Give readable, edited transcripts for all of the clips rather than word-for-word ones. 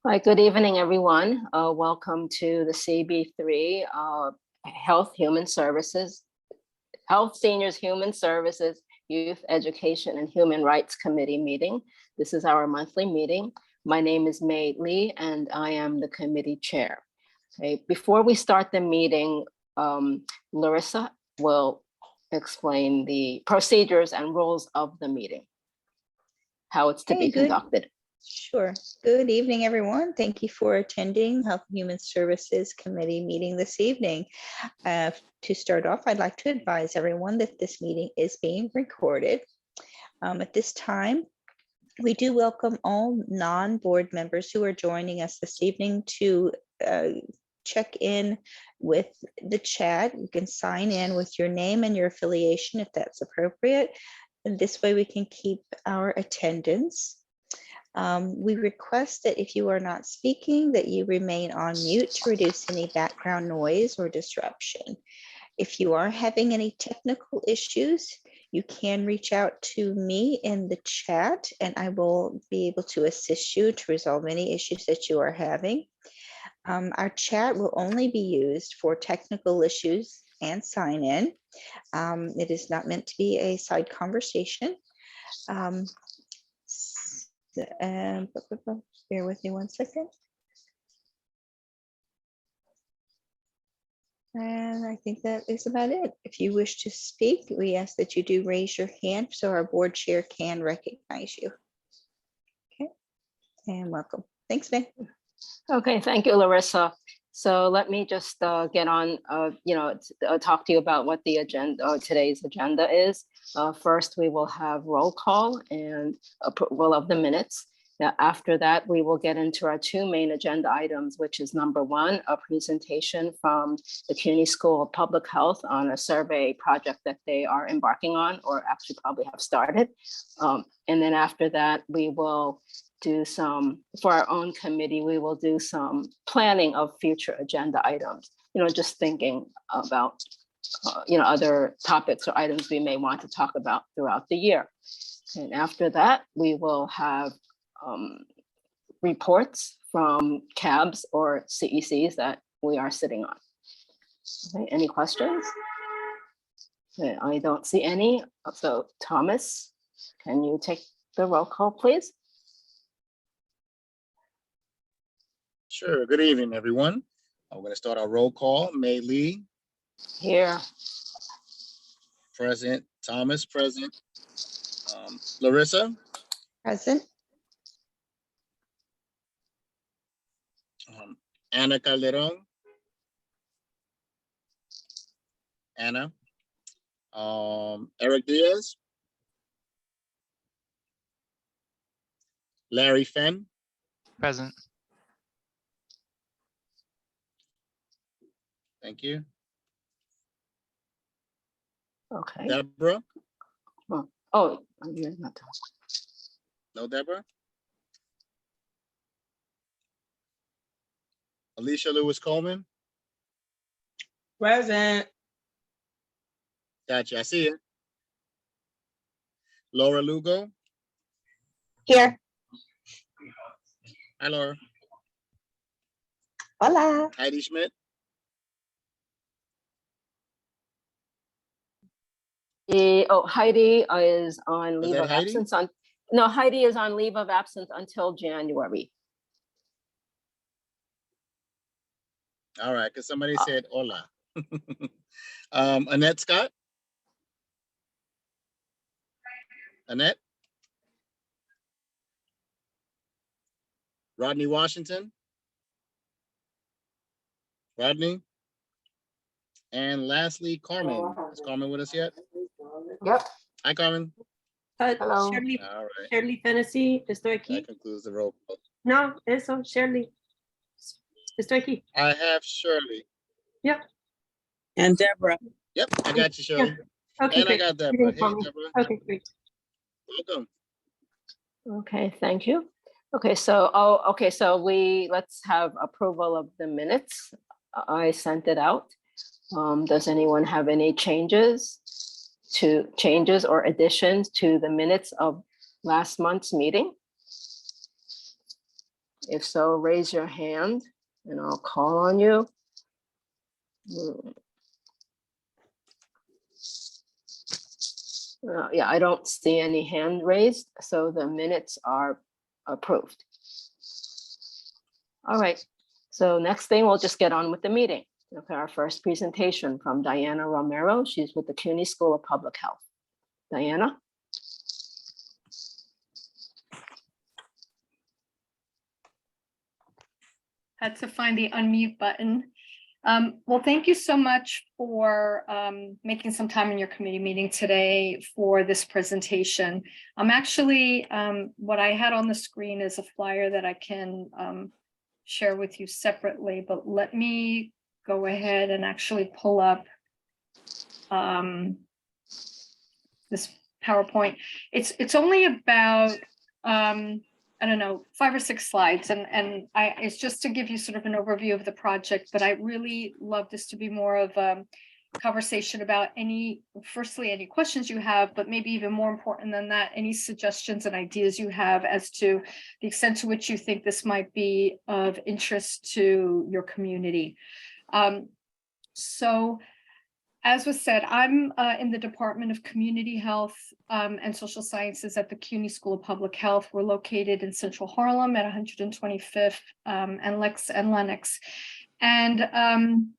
Hi, good evening, everyone. Welcome to the CB3 Health Seniors Human Services, Youth Education and Human Rights Committee meeting. This is our monthly meeting. My name is May Lee and I am the committee chair. Okay, before we start the meeting, Larissa will explain the procedures and rules of the meeting, how it's to be conducted. Sure. Good evening, everyone. Thank you for attending Health and Human Services Committee meeting this evening. To start off, I'd like to advise everyone that this meeting is being recorded. At this time, we do welcome all non-board members who are joining us this evening to check in with the chat. You can sign in with your name and your affiliation if that's appropriate. And this way we can keep our attendance. We request that if you are not speaking, that you remain on mute to reduce any background noise or disruption. If you are having any technical issues, you can reach out to me in the chat and I will be able to assist you to resolve any issues that you are having. Our chat will only be used for technical issues and sign in. It is not meant to be a side conversation. Bear with me one second. And I think that is about it. If you wish to speak, we ask that you do raise your hand so our board chair can recognize you. Okay, and welcome. Thanks, May. Okay, thank you, Larissa. So let me just get on, talk to you about what the agenda, today's agenda is. First, we will have roll call and approval of the minutes. Now, after that, we will get into our two main agenda items, which is number one, a presentation from the CUNY School of Public Health on a survey project that they are embarking on, or actually probably have started. And then after that, we will do some, for our own committee, we will do some planning of future agenda items, just thinking about, other topics or items we may want to talk about throughout the year. And after that, we will have reports from CABs or CECs that we are sitting on. Okay, any questions? Okay, I don't see any. So Thomas, can you take the roll call, please? Sure. Good evening, everyone. I'm going to start our roll call. May Lee. Here. Present. Thomas, present. Larissa. Present. Ana Calderon. Anna. Eric Diaz. Larry Fenn. Present. Thank you. Okay. Deborah. Oh, you're not talking. No, Deborah. Alicia Lewis Coleman. Present. Gotcha. I see it. Laura Lugo. Here. Hi, Laura. Hola. Heidi Schmidt. Heidi is on leave of Heidi? absence no, Heidi is on leave of absence until January. All right, because somebody said hola. Annette Scott. Annette. Rodney Washington. Rodney. And lastly, Carmen. Is Carmen with us yet? Yep. Hi, Carmen. Hello. Shirley, All right. Shirley Fennessy, estoy aquí. That concludes the roll call. No, eso, Shirley. Estoy aquí. I have Shirley. Yep. And Deborah. Yep, I got you, Shirley. Okay, And great. I got Deborah. Hey, Hey, Deborah. okay, great. Welcome. Okay, thank you. Okay, so let's have approval of the minutes. I sent it out. Does anyone have any changes or additions to the minutes of last month's meeting? If so, raise your hand and I'll call on you. Yeah, I don't see any hand raised, so the minutes are approved. All right, so next thing, we'll just get on with the meeting. Okay, our first presentation from Diana Romero. She's with the CUNY School of Public Health. Diana? Had to find the unmute button. Well, thank you so much for making some time in your committee meeting today for this presentation. I'm actually, what I had on the screen is a flyer that I can share with you separately, but let me go ahead and actually pull up this PowerPoint. It's only about, I don't know, 5 or 6 slides, and it's just to give you sort of an overview of the project, but I really love this to be more of a conversation about firstly, any questions you have, but maybe even more important than that, any suggestions and ideas you have as to the extent to which you think this might be of interest to your community. So, as was said, I'm in the Department of Community Health and Social Sciences at the CUNY School of Public Health. We're located in Central Harlem at 125th and Lex and Lenox. And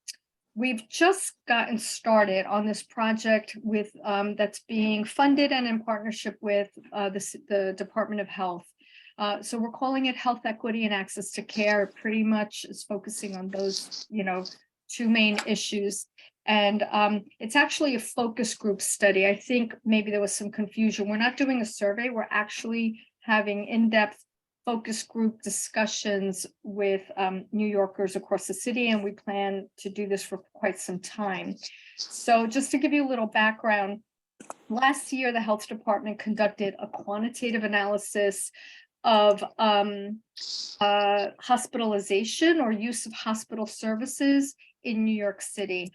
we've just gotten started on this project with that's being funded and in partnership with the Department of Health. So we're calling it Health Equity and Access to Care. It pretty much is focusing on those, 2 main issues. And it's actually a focus group study. I think maybe there was some confusion. We're not doing a survey. We're actually having in-depth focus group discussions with New Yorkers across the city, and we plan to do this for quite some time. So just to give you a little background, last year, the health department conducted a quantitative analysis of hospitalization or use of hospital services in New York City.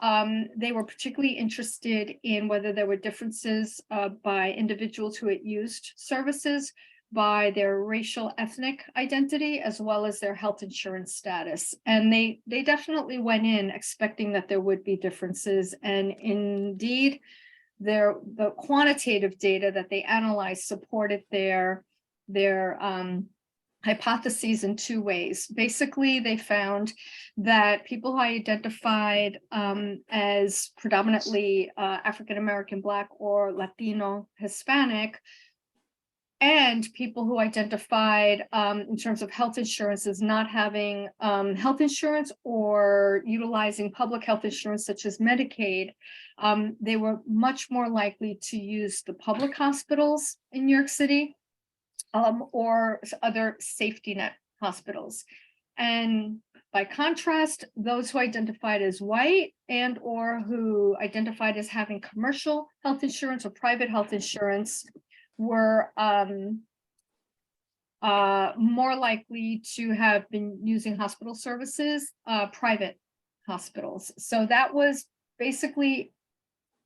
They were particularly interested in whether there were differences by individuals who had used services, by their racial ethnic identity, as well as their health insurance status. And they definitely went in expecting that there would be differences. And indeed, the quantitative data that they analyzed supported their hypotheses in 2 ways. Basically, they found that people who identified as predominantly African-American, Black, or Latino, Hispanic, and people who identified in terms of health insurance as not having health insurance or utilizing public health insurance such as Medicaid, they were much more likely to use the public hospitals in New York City or other safety net hospitals. And by contrast, those who identified as white and or who identified as having commercial health insurance or private health insurance were more likely to have been using hospital services, private hospitals. So that was basically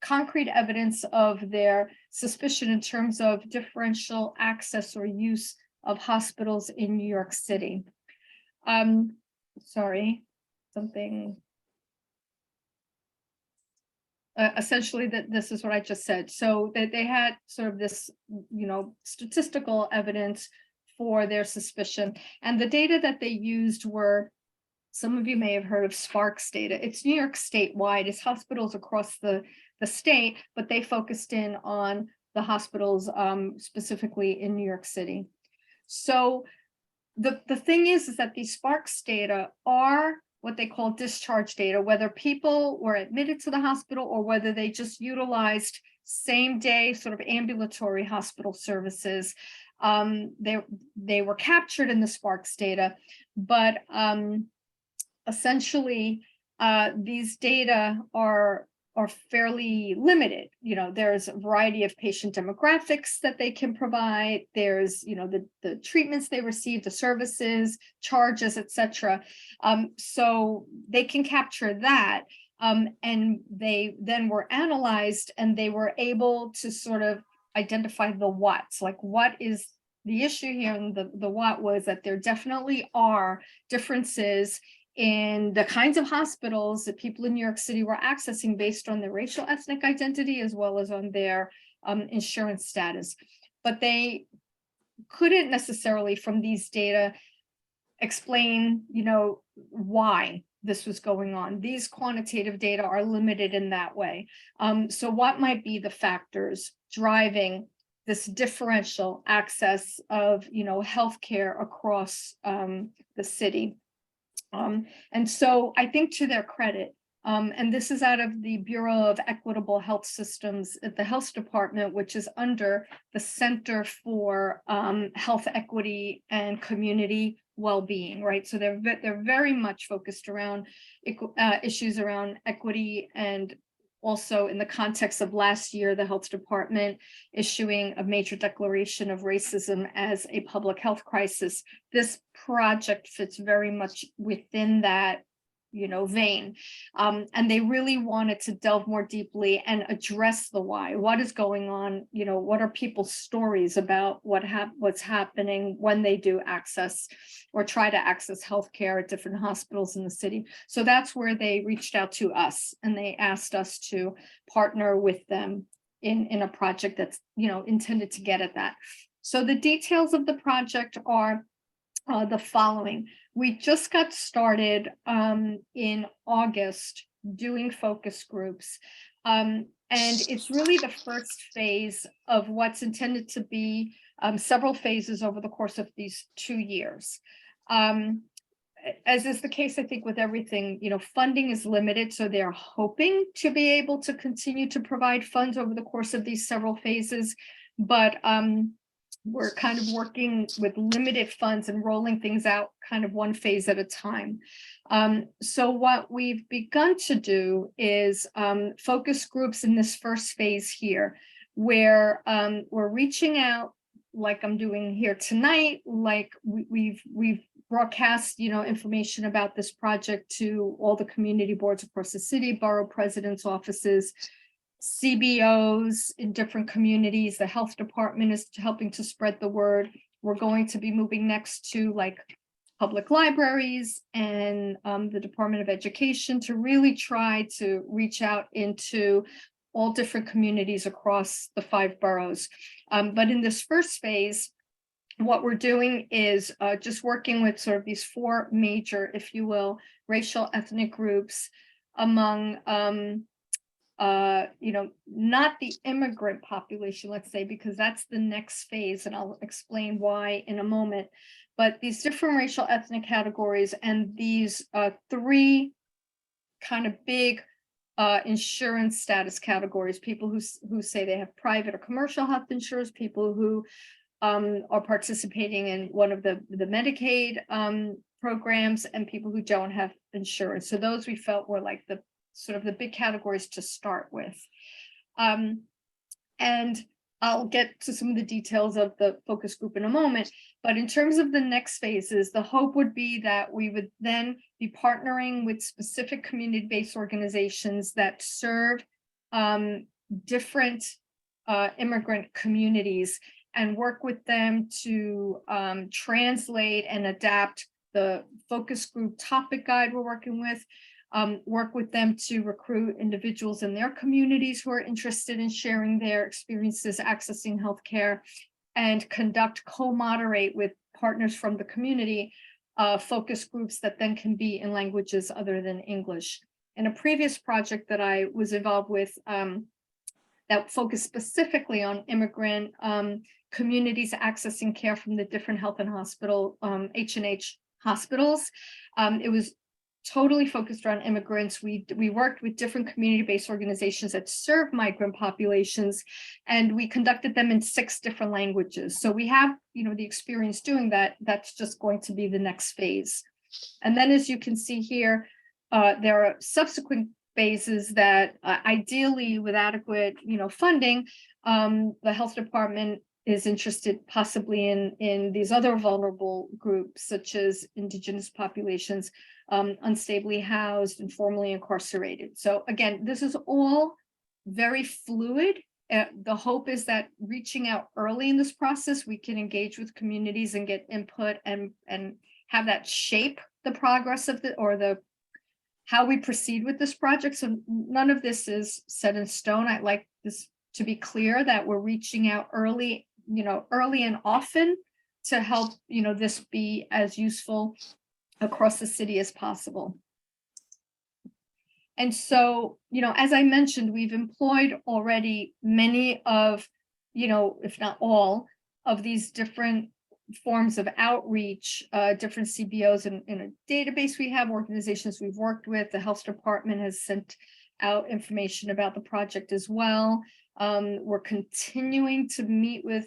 concrete evidence of their suspicion in terms of differential access or use of hospitals in New York City. Sorry, something. Essentially, this is what I just said. So that they had sort of this, statistical evidence for their suspicion. And the data that they used were, some of you may have heard of Sparks data. It's New York statewide. It's hospitals across the state, but they focused in on the hospitals specifically in New York City. So the thing is that these Sparks data are what they call discharge data, whether people were admitted to the hospital or whether they just utilized same day sort of ambulatory hospital services. They were captured in the Sparks data, but essentially these data are fairly limited. There's a variety of patient demographics that they can provide. There's, the treatments they receive, the services, charges, etc. So they can capture that. And they then were analyzed and they were able to sort of identify the what's, like what is the issue here and the what was that there definitely are differences in the kinds of hospitals that people in New York City were accessing based on their racial ethnic identity as well as on their insurance status. But they couldn't necessarily from these data explain, why this was going on. These quantitative data are limited in that way. So what might be the factors driving this differential access of, healthcare across the city? And so I think to their credit, and this is out of the Bureau of Equitable Health Systems at the Health Department, which is under the Center for Health Equity and Community Well-being, right? So they're very much focused around issues around equity, and also in the context of last year, the Health Department issuing a major declaration of racism as a public health crisis. This project fits very much within that vein. And they really wanted to delve more deeply and address the why. What is going on? What are people's stories about what's happening when they do access or try to access healthcare at different hospitals in the city? So that's where they reached out to us and they asked us to partner with them in a project that's intended to get at that. So the details of the project are the following. We just got started in August doing focus groups. And it's really the first phase of what's intended to be several phases over the course of these 2 years. As is the case, I think, with everything, funding is limited. So they're hoping to be able to continue to provide funds over the course of these several phases. But we're kind of working with limited funds and rolling things out kind of one phase at a time. So what we've begun to do is focus groups in this first phase here, where we're reaching out like I'm doing here tonight, like we've broadcast, information about this project to all the community boards across the city, borough presidents' offices, CBOs in different communities. The health department is helping to spread the word. We're going to be moving next to like public libraries and the Department of Education to really try to reach out into all different communities across the 5 boroughs. But in this first phase, what we're doing is just working with sort of these 4 major, if you will, racial ethnic groups among not the immigrant population, let's say, because that's the next phase, and I'll explain why in a moment, but these different racial ethnic categories and these 3 kind of big insurance status categories: people who say they have private or commercial health insurance, people who are participating in one of the Medicaid programs, and people who don't have insurance. So those we felt were like the sort of the big categories to start with. And I'll get to some of the details of the focus group in a moment, but in terms of the next phases, the hope would be that we would then be partnering with specific community-based organizations that serve different immigrant communities and work with them to translate and adapt the focus group topic guide we're working with, work with them to recruit individuals in their communities who are interested in sharing their experiences accessing healthcare, and conduct, co-moderate with partners from the community, focus groups that then can be in languages other than English. In a previous project that I was involved with that focused specifically on immigrant communities accessing care from the different health and hospital, H&H hospitals, it was totally focused around immigrants. We worked with different community-based organizations that serve migrant populations, and we conducted them in 6 different languages. So we have, the experience doing that. That's just going to be the next phase. And then, as you can see here, there are subsequent phases that ideally with adequate, funding, the health department is interested possibly in these other vulnerable groups, such as indigenous populations, unstably housed and formerly incarcerated. So again, this is all very fluid The hope is that reaching out early in this process, we can engage with communities and get input and have that shape the progress of how we proceed with this project. So none of this is set in stone. I'd like this to be clear that we're reaching out early and often to help, this be as useful across the city as possible. And so, as I mentioned, we've employed already many of, if not all of these different forms of outreach, different CBOs in a database we have, organizations we've worked with. The health department has sent out information about the project as well. We're continuing to meet with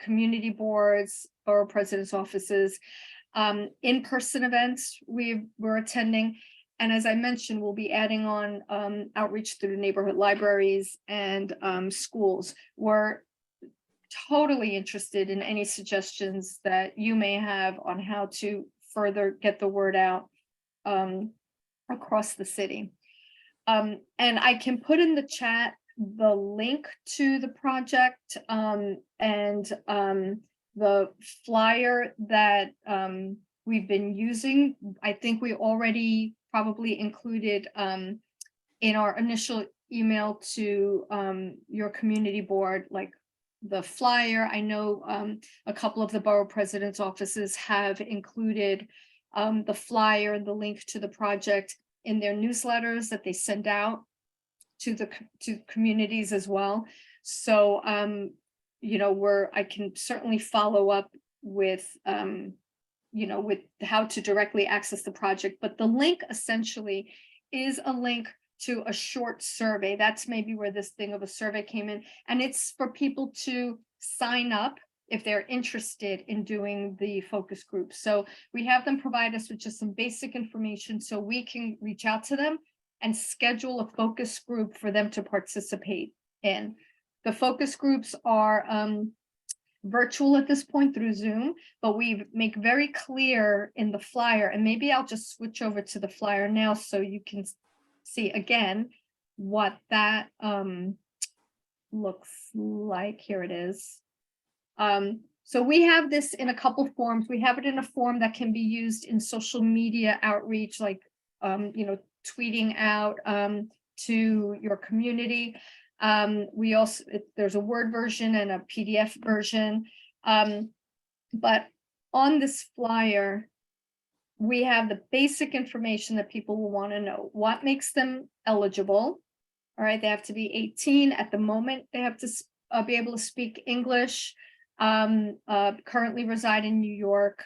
community boards or president's offices, in-person events we're attending. And as I mentioned, we'll be adding on outreach through the neighborhood libraries and schools. We're totally interested in any suggestions that you may have on how to further get the word out across the city. And I can put in the chat the link to the project and the flyer that we've been using. I think we already probably included in our initial email to your community board, like the flyer. I know a couple of the borough president's offices have included the flyer and the link to the project in their newsletters that they send out to communities as well. So I can certainly follow up with with how to directly access the project, but the link essentially is a link to a short survey. That's maybe where this thing of a survey came in, and it's for people to sign up if they're interested in doing the focus group. So we have them provide us with just some basic information so we can reach out to them and schedule a focus group for them to participate in. The focus groups are virtual at this point through Zoom, but we make very clear in the flyer, and maybe I'll just switch over to the flyer now so you can see again what that looks like. Here it is. So we have this in a couple forms. We have it in a form that can be used in social media outreach, like tweeting out to your community. We also, there's a Word version and a PDF version. But on this flyer, we have the basic information that people will want to know. What makes them eligible? All right, they have to be 18 at the moment. They have to be able to speak English, currently reside in New York,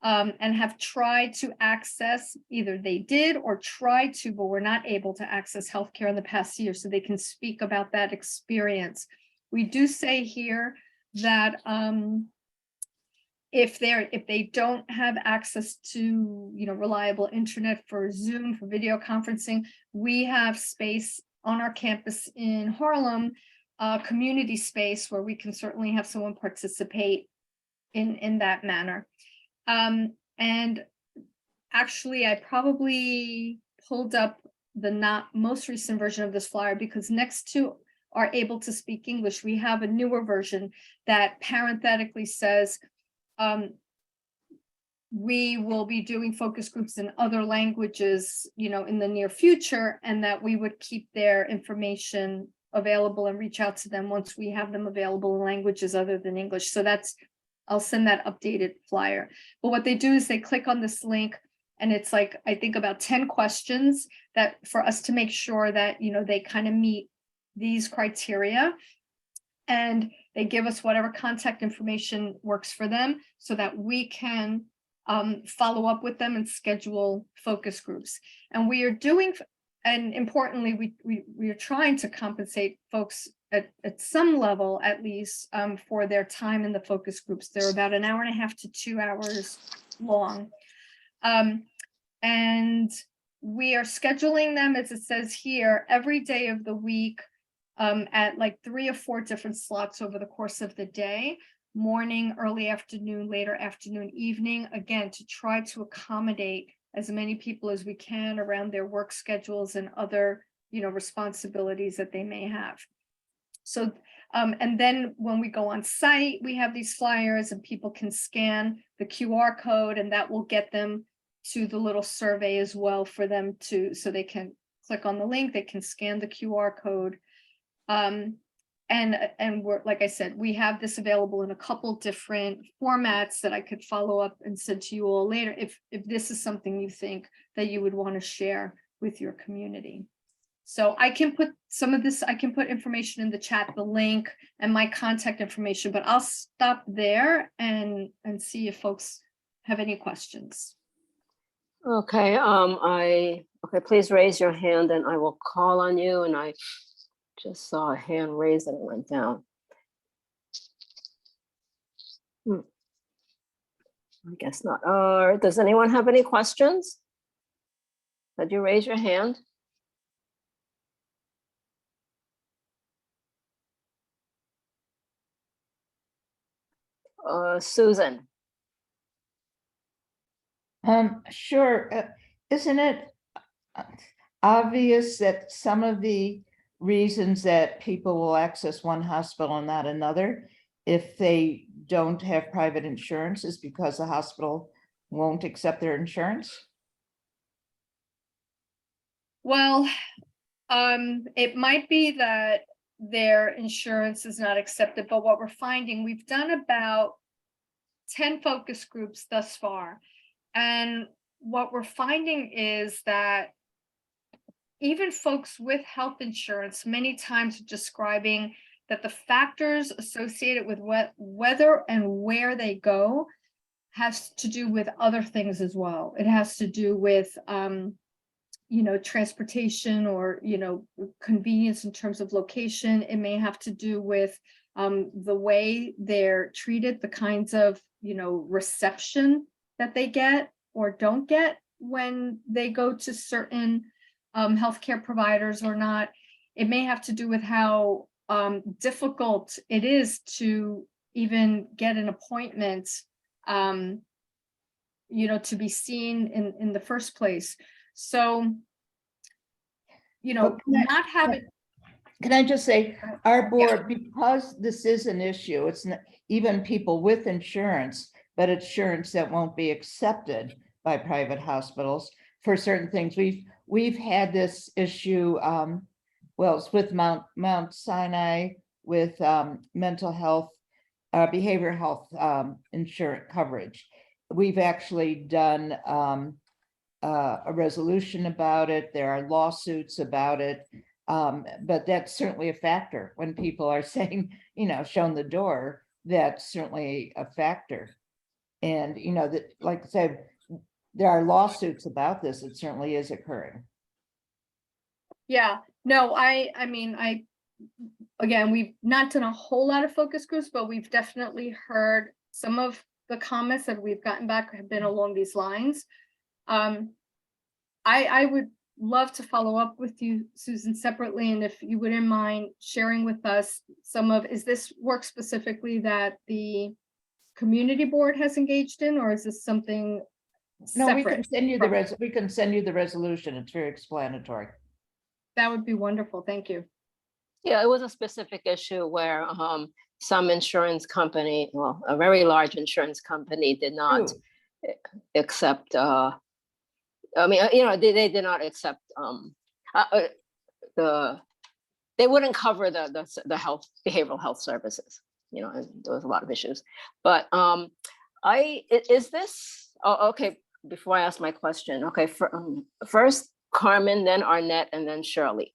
and have tried to access, either they did or tried to, but were not able to access healthcare in the past year, so they can speak about that experience. We do say here that if they don't have access to reliable internet for Zoom, for video conferencing, we have space on our campus in Harlem, community space where we can certainly have someone participate in that manner. And actually, I probably pulled up the not most recent version of this flyer, because next to are able to speak English, we have a newer version that parenthetically says, we will be doing focus groups in other languages, in the near future, and that we would keep their information available and reach out to them once we have them available in languages other than English. So I'll send that updated flyer. But what they do is they click on this link, and it's like, I think about 10 questions that for us to make sure that, they kind of meet these criteria. And they give us whatever contact information works for them so that we can follow up with them and schedule focus groups. And we are doing, and importantly, we are trying to compensate folks at some level, at least, for their time in the focus groups. They're about 1.5 to 2 hours long. And we are scheduling them, as it says here, every day of the week, at like 3 or 4 different slots over the course of the day: morning, early afternoon, later afternoon, evening, again, to try to accommodate as many people as we can around their work schedules and other, responsibilities that they may have. So And then when we go on site, we have these flyers and people can scan the QR code, and that will get them to the little survey as well for them to, so they can click on the link, they can scan the QR code. And we're, like I said, we have this available in a couple different formats that I could follow up and send to you all later if this is something you think that you would want to share with your community. So I can put some of this, I can put information in the chat, the link and my contact information, but I'll stop there and see if folks have any questions. Okay, okay, please raise your hand and I will call on you. And I just saw a hand raised and it went down. I guess not. Does anyone have any questions? Did you raise your hand? Susan. Sure. Isn't it obvious that some of the reasons that people will access one hospital and not another, if they don't have private insurance, is because the hospital won't accept their insurance? Well, it might be that their insurance is not accepted, but what we're finding, we've done about 10 focus groups thus far. And what we're finding is that even folks with health insurance many times are describing that the factors associated with whether and where they go has to do with other things as well. It has to do with transportation or, convenience in terms of location. It may have to do with the way they're treated, the kinds of, reception that they get or don't get when they go to certain healthcare providers or not. It may have to do with how difficult it is to even get an appointment, to be seen in the first place. So, not having. Can I just say, our board, because this is an issue, it's not even people with insurance, but insurance that won't be accepted by private hospitals for certain things. We've had this issue, well, it's with Mount Sinai, with mental health, behavioral health insurance coverage. We've actually done a resolution about it. There are lawsuits about it. But that's certainly a factor when people are saying, shown the door, that's certainly a factor. And, that, like I said, there are lawsuits about this. It certainly is occurring. Yeah, no, again, we've not done a whole lot of focus groups, but we've definitely heard some of the comments that we've gotten back have been along these lines. I would love to follow up with you, Susan, separately, and if you wouldn't mind sharing with us is this work specifically that the community board has engaged in, or is this something No, separate? we can send you we can send you the resolution. It's very explanatory. That would be wonderful. Thank you. Yeah, it was a specific issue where some insurance company, well, a very large insurance company did not accept, they did not accept they wouldn't cover the health, behavioral health services, and there was a lot of issues. But is this, okay, before I ask my question, okay, first Carmen, then Arnett, and then Shirley.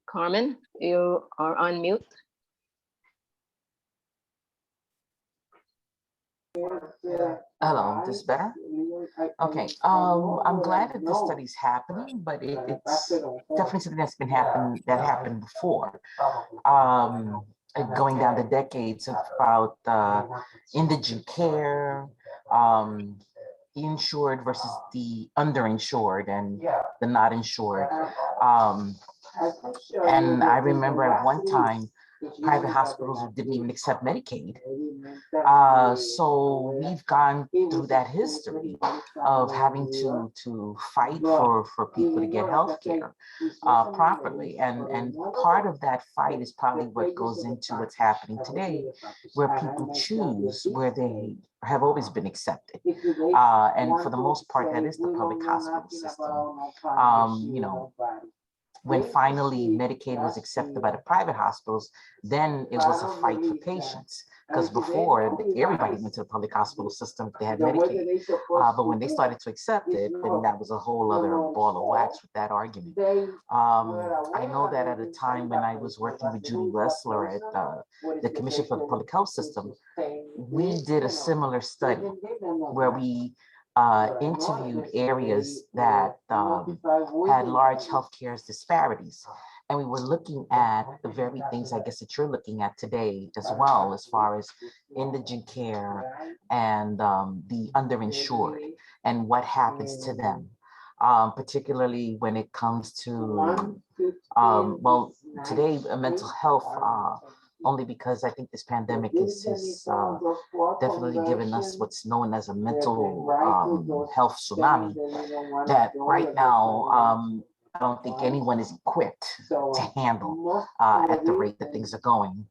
Carmen, you are on mute. Hello, this better? Okay, I'm glad that the study's happening, but it's definitely something that happened before. Going down the decades of about indigent care, insured versus the underinsured and the not insured. And I remember at one time, private hospitals who didn't even accept Medicaid. So we've gone through that history of having to fight for people to get health care properly. And part of that fight is probably what goes into what's happening today, where people choose where they have always been accepted. And for the most part, that is the public hospital system. You know, when finally Medicaid was accepted by the private hospitals, then it was a fight for patients. Because before, everybody went to the public hospital system if they had Medicaid. But when they started to accept it, then that was a whole other ball of wax with that argument. I know that at a time when I was working with Judy Wessler at the Commission for the Public Health System, we did a similar study where we interviewed areas that had large healthcare disparities. And we were looking at the very things, I guess, that you're looking at today as well, as far as indigent care and the underinsured and what happens to them, particularly when it comes to, well, today, mental health, only because I think this pandemic has definitely given us what's known as a mental health tsunami, that right now, I don't think anyone is equipped to handle at the rate that things are going.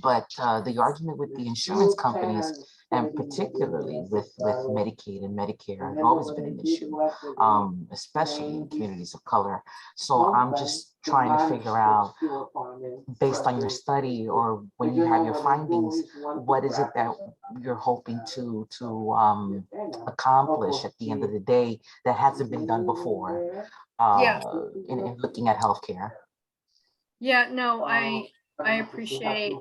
But the argument with the insurance companies, and particularly with Medicaid and Medicare, has always been an issue, especially in communities of color. So I'm just trying to figure out, based on your study or when you have your findings, what is it that you're hoping to accomplish at the end of the day that hasn't been done before in looking at healthcare? Yeah, no, I appreciate,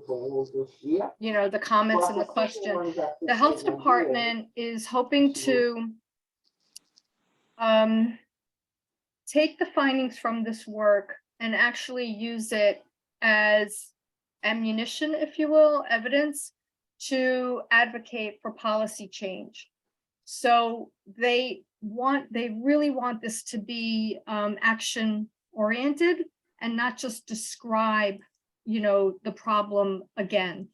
you know, the comments and the question. The health department is hoping to take the findings from this work and actually use it as ammunition, if you will, evidence to advocate for policy change. So they really want this to be action oriented and not just describe, you know, the problem again.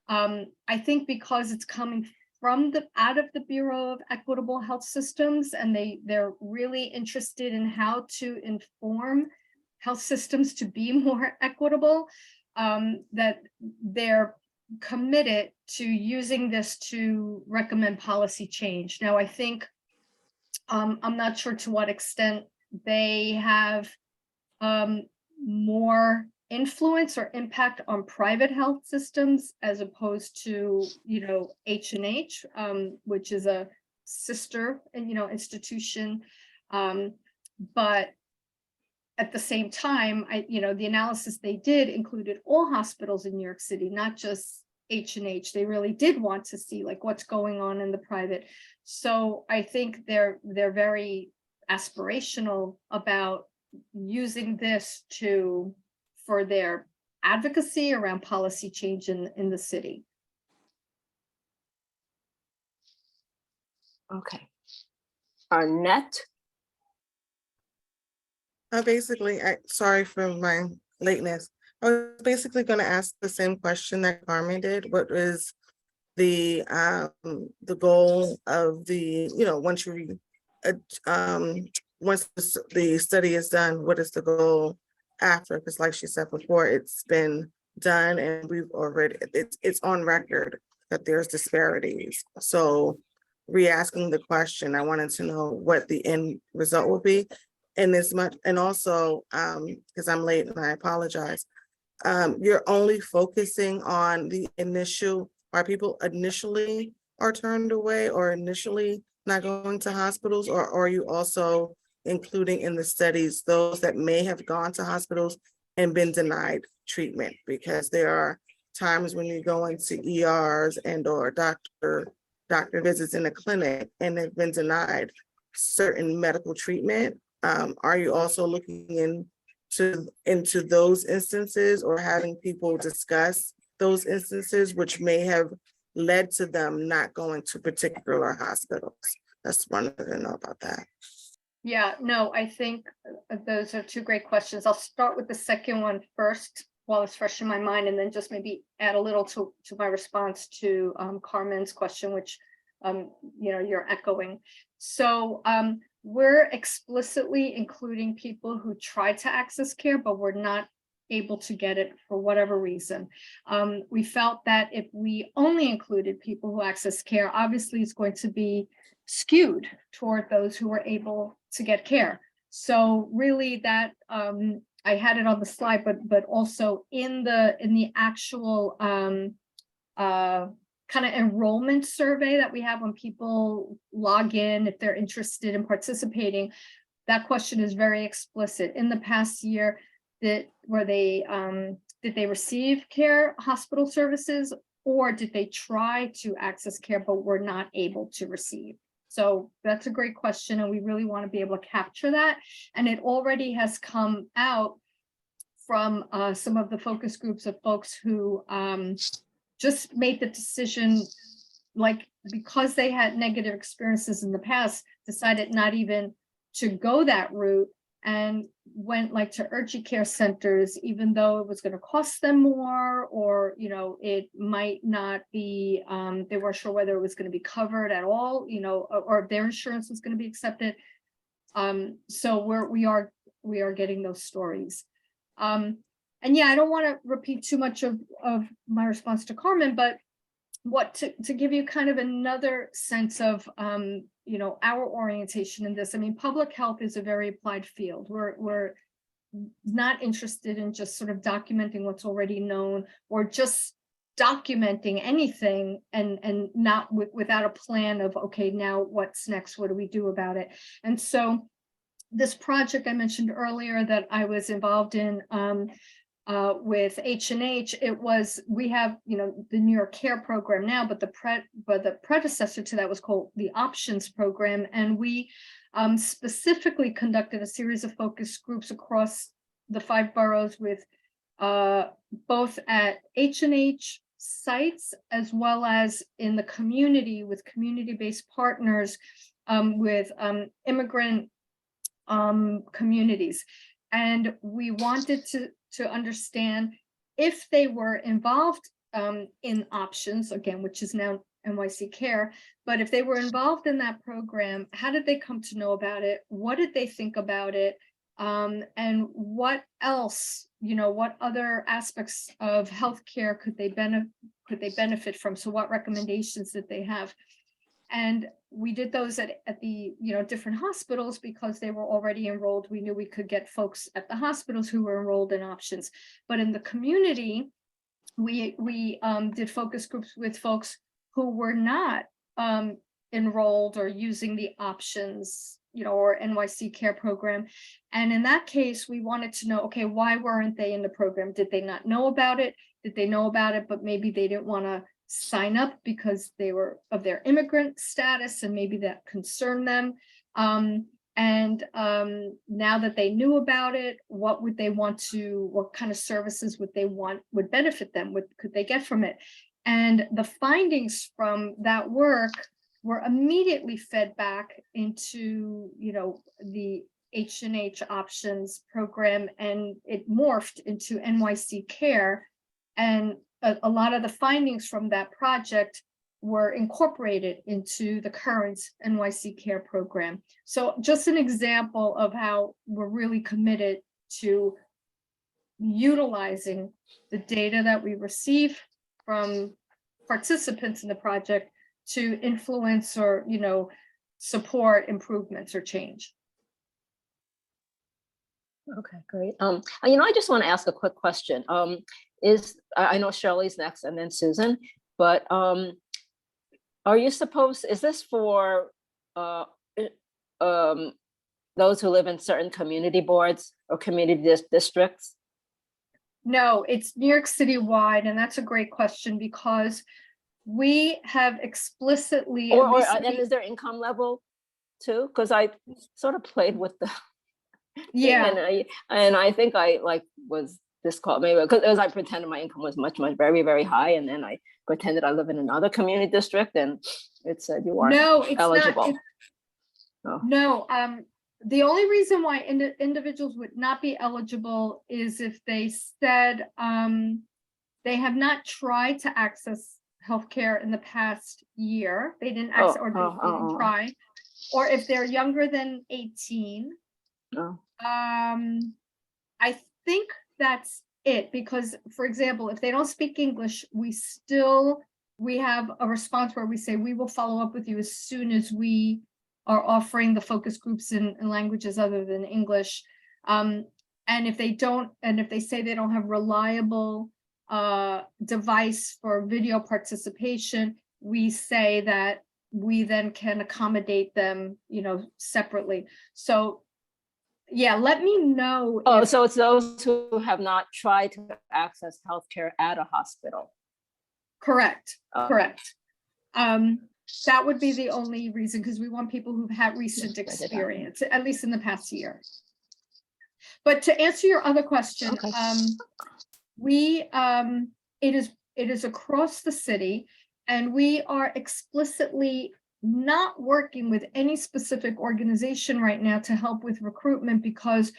I think because it's coming from out of the Bureau of Equitable Health Systems, and they're really interested in how to inform health systems to be more equitable, that they're committed to using this to recommend policy change. Now, I think I'm not sure to what extent they have more influence or impact on private health systems as opposed to, you know, H&H, which is a sister, you know, institution. But at the same time, you know, the analysis they did included all hospitals in New York City, not just H&H. They really did want to see like what's going on in the private. So I think they're very aspirational about using this for their advocacy around policy change in the city. Okay. Arnett? Sorry for my lateness. I was basically going to ask the same question that Carmen did. What is the goal of the, you know, once the study is done, what is the goal after? Because like she said before, it's been done and we've already, it's on record that there's disparities. So re-asking the question, I wanted to know what the end result will be. And also, because I'm late and I apologize, you're only focusing on the initial, why people initially are turned away or initially not going to hospitals, or are you also including in the studies those that may have gone to hospitals and been denied treatment? Because there are times when you go into ERs and or doctor visits in a clinic and they've been denied certain medical treatment. Are you also looking into those instances or having people discuss those instances which may have led to them not going to particular hospitals? That's one to know about that. Yeah, no, I think those are two great questions. I'll start with the second one first while it's fresh in my mind, and then just maybe add a little to my response to Carmen's question, which you're echoing. So we're explicitly including people who tried to access care, but were not able to get it for whatever reason. We felt that if we only included people who access care, obviously it's going to be skewed toward those who were able to get care. So really that I had it on the slide, but also in the actual kind of enrollment survey that we have when people log in, if they're interested in participating, that question is very explicit. In the past year, did they receive care, hospital services, or did they try to access care but were not able to receive? So that's a great question, and we really want to be able to capture that. And it already has come out from some of the focus groups of folks who just made the decision, like because they had negative experiences in the past, decided not even to go that route and went like to urgent care centers, even though it was going to cost them more, or it might not be, they weren't sure whether it was going to be covered at all, or if their insurance was going to be accepted. So we are getting those stories. And yeah, I don't want to repeat too much of my response to Carmen, but to give you kind of another sense of our orientation in this. I mean, public health is a very applied field. We're not interested in just sort of documenting what's already known, or just documenting anything and not without a plan of, okay, now what's next? What do we do about it? And so this project I mentioned earlier that I was involved in with H&H, we have the New York Care program now, but the predecessor to that was called the Options program, and we specifically conducted a series of focus groups across the 5 boroughs with both at H&H sites as well as in the community with community-based partners with immigrant communities. And we wanted to understand if they were involved in Options, again, which is now NYC Care, but if they were involved in that program, how did they come to know about it? What did they think about it? And what else, what other aspects of healthcare could they benefit from? So what recommendations did they have? And we did those at the different hospitals because they were already enrolled. We knew we could get folks at the hospitals who were enrolled in Options, but in the community, we did focus groups with folks who were not enrolled or using the Options, or NYC Care program. And in that case, we wanted to know, okay, why weren't they in the program? Did they not know about it? Did they know about it, but maybe they didn't want to sign up because they were of their immigrant status and maybe that concerned them. And now that they knew about it, what kind of services would benefit them? What could they get from it? And the findings from that work were immediately fed back into, the H&H Options program, and it morphed into NYC Care. And a lot of the findings from that project were incorporated into the current NYC Care program. So just an example of how we're really committed to utilizing the data that we receive from participants in the project to influence or, support improvements or change. Okay, great. I just want to ask a quick question. I know Shirley's next and then Susan, but is this for those who live in certain community boards or community districts? No, it's New York City wide, and that's a great question because we have explicitly. And is there income level too? Because I sort of played with the. Yeah. And I think I was this called maybe because I pretended my income was much, very, very high, and then I pretended I live in another community district, and it said you aren't eligible. No, The only reason why individuals would not be eligible is if they said they have not tried to access healthcare in the past year. They didn't access or they didn't try, or if they're younger than 18. I think that's it, because, for example, if they don't speak English, we have a response where we say we will follow up with you as soon as we are offering the focus groups in languages other than English. And if they don't, and if they say they don't have reliable device for video participation, we say that we then can accommodate them, separately. So yeah, let me know. So it's those who have not tried to access healthcare at a hospital. Correct. Correct. That would be the only reason, because we want people who've had recent experience, at least in the past year. But to answer your other question, it is across the city, and we are explicitly not working with any specific organization right now to help with recruitment, because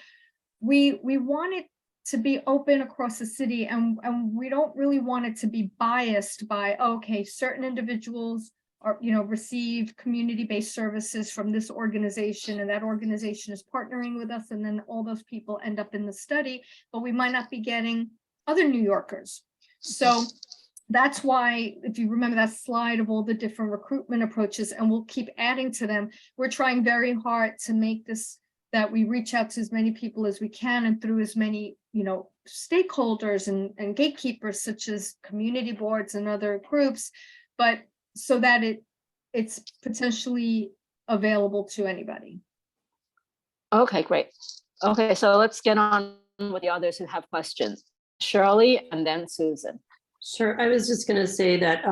we want it to be open across the city, and we don't really want it to be biased by, okay, certain individuals are, receive community-based services from this organization, and that organization is partnering with us, and then all those people end up in the study, but we might not be getting other New Yorkers. So that's why, if you remember that slide of all the different recruitment approaches, and we'll keep adding to them, we're trying very hard to make this, that we reach out to as many people as we can, and through as many, stakeholders and gatekeepers, such as community boards and other groups, but so that it's potentially available to anybody. Okay, great. Okay, so let's get on with the others who have questions. Shirley and then Susan. Sure. I was just going to say that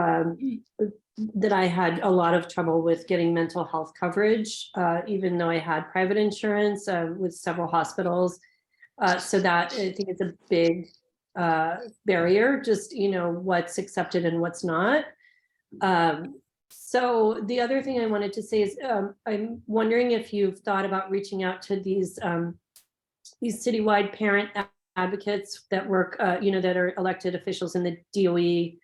that I had a lot of trouble with getting mental health coverage, even though I had private insurance with several hospitals. So that, I think it's a big barrier, just, what's accepted and what's not. So the other thing I wanted to say is I'm wondering if you've thought about reaching out to these citywide parent advocates that work, that are elected officials in the DOE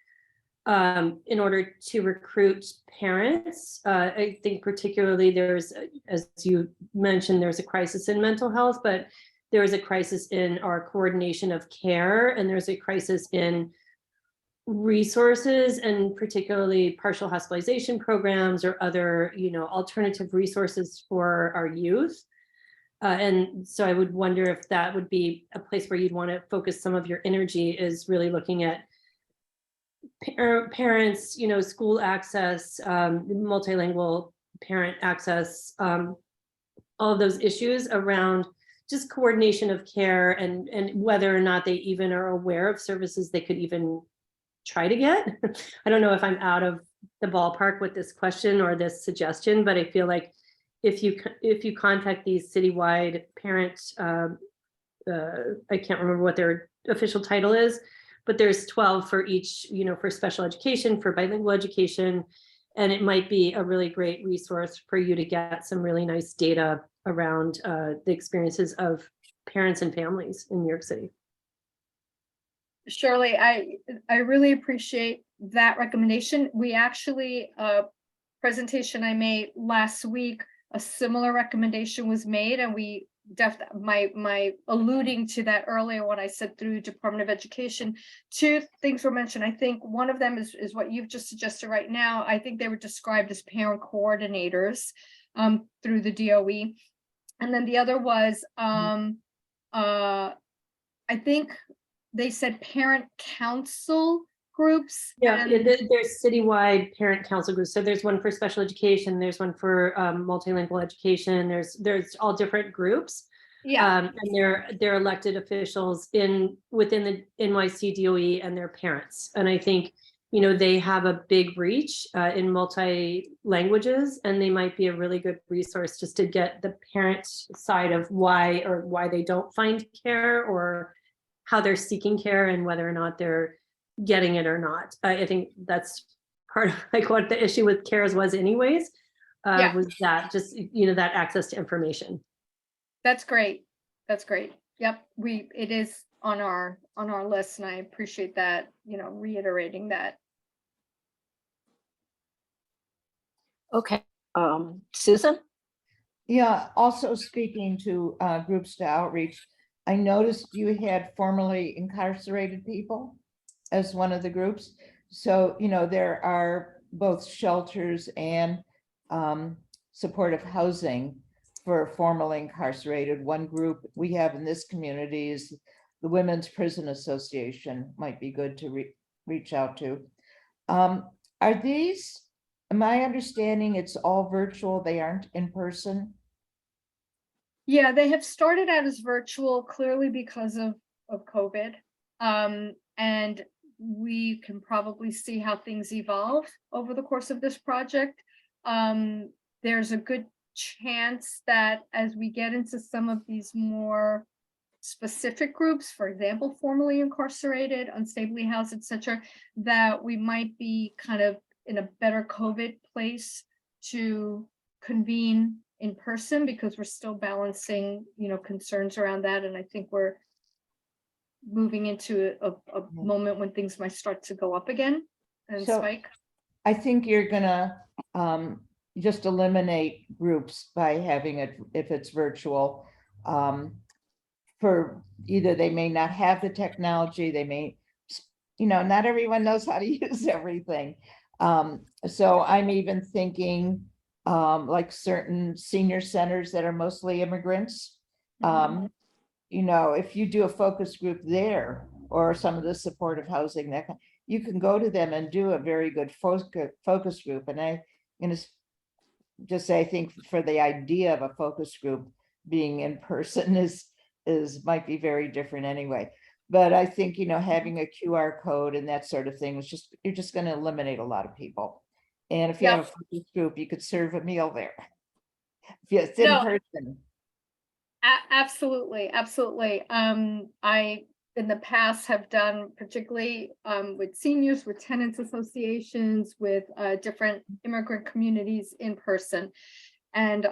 in order to recruit parents. I think particularly there's, as you mentioned, there's a crisis in mental health, but there is a crisis in our coordination of care, and there's a crisis in resources, and particularly partial hospitalization programs or other, alternative resources for our youth. And so I would wonder if that would be a place where you'd want to focus some of your energy, is really looking at parents, school access, multilingual parent access, all of those issues around just coordination of care, and whether or not they even are aware of services they could even try to get. I don't know if I'm out of the ballpark with this question or this suggestion, but I feel like if you contact these citywide parents, I can't remember what their official title is, but there's 12 for each, for special education, for bilingual education, and it might be a really great resource for you to get some really nice data around the experiences of parents and families in New York City. Shirley, I really appreciate that recommendation. We actually, presentation I made last week, a similar recommendation was made, and we my alluding to that earlier when I said through Department of Education, two things were mentioned. I think one of them is what you've just suggested right now. I think they were described as parent coordinators through the DOE. And then the other was, I think they said parent council groups. Yeah, there's citywide parent council groups. So there's one for special education, there's one for multilingual education, there's all different groups. Yeah. And they're elected officials within the NYC DOE and their parents. And I think, they have a big reach in multi languages, and they might be a really good resource just to get the parent side of why they don't find care, or how they're seeking care, and whether or not they're getting it or not. I think that's part of what the issue with CARES was anyways, was that just, that access to information. That's great. That's great. Yep, it is on our list, and I appreciate that, reiterating that. Okay, Susan? Yeah, also speaking to groups to outreach, I noticed you had formerly incarcerated people as one of the groups. So, there are both shelters and supportive housing for formerly incarcerated. One group we have in this community is the Women's Prison Association, might be good to reach out to. Are these, my understanding, it's all virtual, they aren't in person? Yeah, they have started out as virtual, clearly because of COVID. And we can probably see how things evolve over the course of this project. There's a good chance that as we get into some of these more specific groups, for example, formerly incarcerated, unstably housed, etc., that we might be kind of in a better COVID place to convene in person, because we're still balancing, concerns around that. And I think we're moving into a moment when things might start to go up again and So, spike. I think you're gonna just eliminate groups by having it, if it's virtual. For either they may not have the technology, they may, not everyone knows how to use everything. So I'm even thinking like certain senior centers that are mostly immigrants. If you do a focus group there, or some of the supportive housing, that you can go to them and do a very good focus group. And I'm gonna just say, I think for the idea of a focus group being in person is might be very different anyway. But I think, having a QR code and that sort of thing is just, you're just going to eliminate a lot of people. And if you have a focus group, you could serve a meal there. If it's in person. Absolutely. I in the past have done, particularly with seniors, with tenants associations, with different immigrant communities in person. And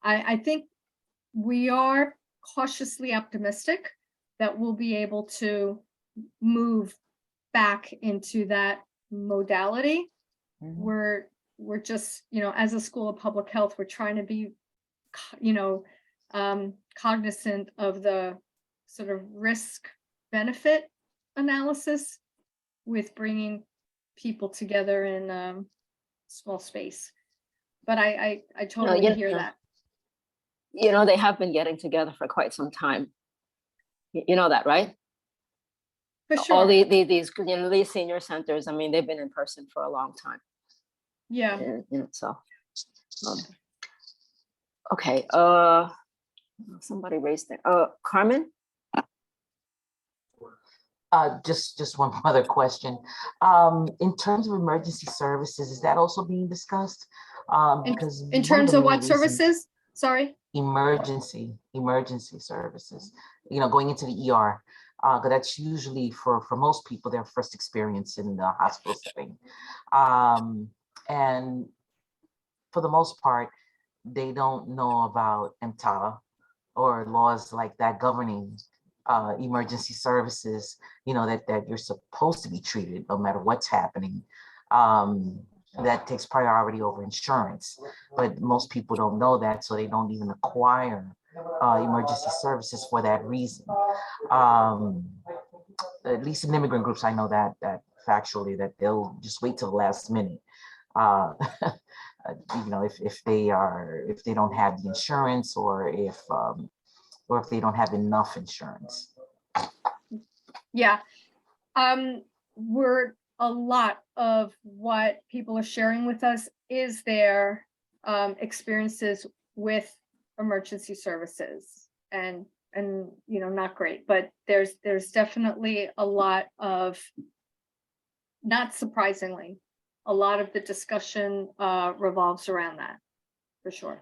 I think we are cautiously optimistic that we'll be able to move back into that modality. We're just, as a school of public health, we're trying to be, cognizant of the sort of risk benefit analysis with bringing people together in small space. But I totally hear that. They have been getting together for quite some time. You know that, right? For sure. All these senior centers, I mean, they've been in person for a long time. Yeah. And, so, okay. Somebody raised their, Carmen? Just one other question. In terms of emergency services, is that also being discussed? Because in terms of what services? Sorry? Emergency services, going into the ER. But that's usually for most people their first experience in the hospital setting. And for the most part, they don't know about EMTALA or laws like that governing emergency services, that you're supposed to be treated no matter what's happening. That takes priority over insurance, but most people don't know that, so they don't even acquire emergency services for that reason. At least in immigrant groups, I know that factually, that they'll just wait till the last minute. If they don't have the insurance, or if they don't have enough insurance. Yeah. A lot of what people are sharing with us is their experiences with emergency services, and not great, but there's definitely a lot of, not surprisingly, a lot of the discussion revolves around that, for sure.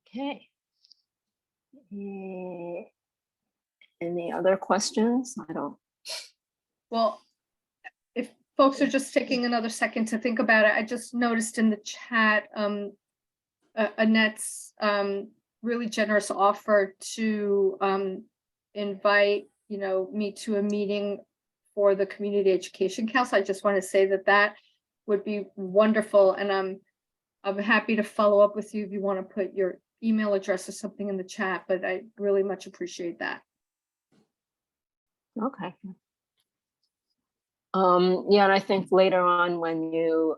Okay. Any other questions? I don't. Well, folks are just taking another second to think about it, I just noticed in the chat, Annette's really generous offer to invite, me to a meeting for the Community Education Council. I just want to say that would be wonderful, and I'm happy to follow up with you if you want to put your email address or something in the chat, but I really much appreciate that. Okay. Yeah, and I think later on when you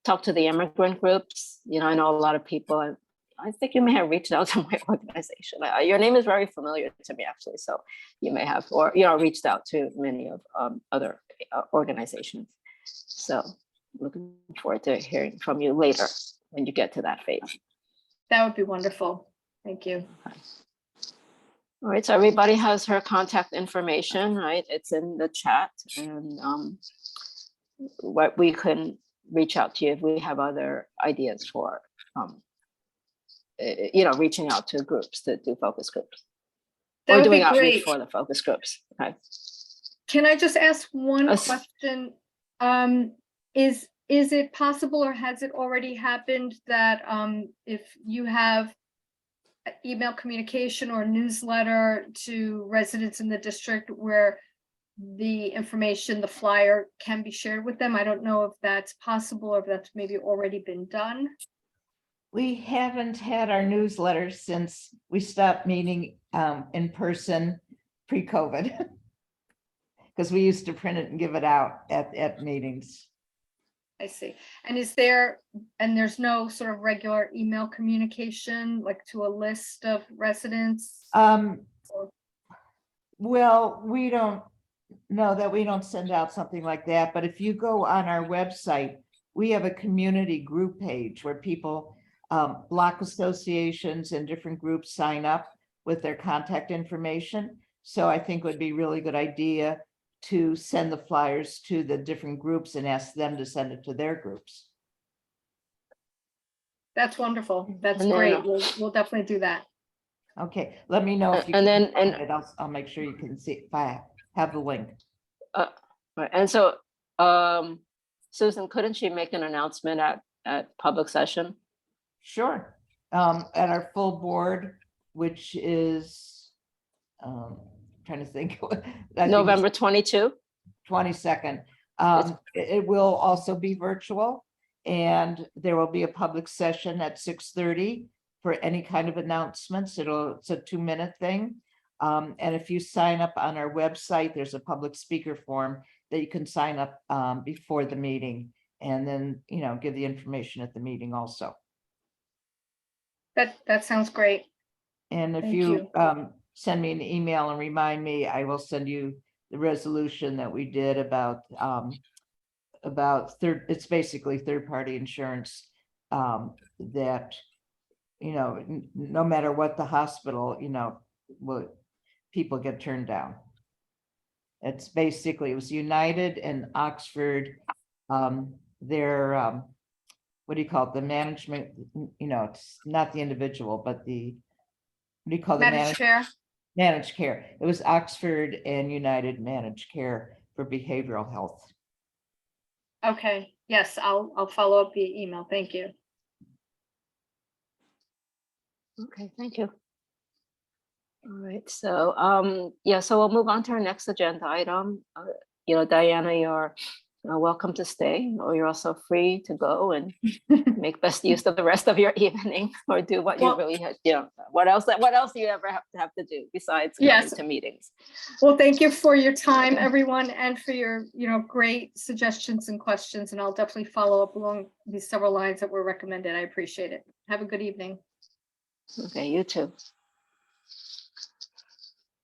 talk to the immigrant groups, I know a lot of people, I think you may have reached out to my organization. Your name is very familiar to me, actually, so you may have, or reached out to many of other organizations. So looking forward to hearing from you later when you get to that phase. That would be wonderful. Thank you. Okay. All right, so everybody has her contact information, right? It's in the chat, and what we can reach out to you if we have other ideas for, reaching out to groups to do focus groups. That or would doing be outreach great. for the focus groups. Okay. Can I just ask one Yes. question? Is it possible, or has it already happened, that if you have email communication or newsletter to residents in the district where the information, the flyer, can be shared with them? I don't know if that's possible or if that's maybe already been done. We haven't had our newsletters since we stopped meeting in person pre-COVID. Because we used to print it and give it out at meetings. I see. And there's no sort of regular email communication, like to a list of residents? Well, we don't know that we don't send out something like that, but if you go on our website, we have a community group page where people, block associations and different groups sign up with their contact information. So I think it would be a really good idea to send the flyers to the different groups and ask them to send it to their groups. That's wonderful. That's And then, great. We'll definitely do that. Okay, let me know if you and can then- find it. I'll make sure you can see if I have the link. Right. And so, Susan, couldn't she make an announcement at public session? Sure. At our full board, which is trying to think. I think November 22? 22nd. It's- It will also be virtual, and there will be a public session at 6:30 for any kind of announcements. It's a 2-minute thing. And if you sign up on our website, there's a public speaker form that you can sign up before the meeting, and then, give the information at the meeting also. That sounds great. And if Thank you send me an email and remind me, I will send you the resolution that we did about it's basically third-party insurance, that, no matter what the hospital, people get turned down. It's basically, it was United and Oxford, their, what do you call it? The management, it's not the individual, but the, what do you call the Managed care. managed care? It was Oxford and United Managed Care for behavioral health. Okay. Yes, I'll follow up via email. Thank you. Okay, thank you. All right, so so we'll move on to our next agenda item. Diana, you're welcome to stay, or you're also free to go and make best use of the rest of your evening, or do what you really had. What else do you ever have to do besides coming to meetings? Well, thank you for your time, everyone, and for your great suggestions and questions. And I'll definitely follow up along these several lines that were recommended. I appreciate it. Have a good evening. Okay, you too.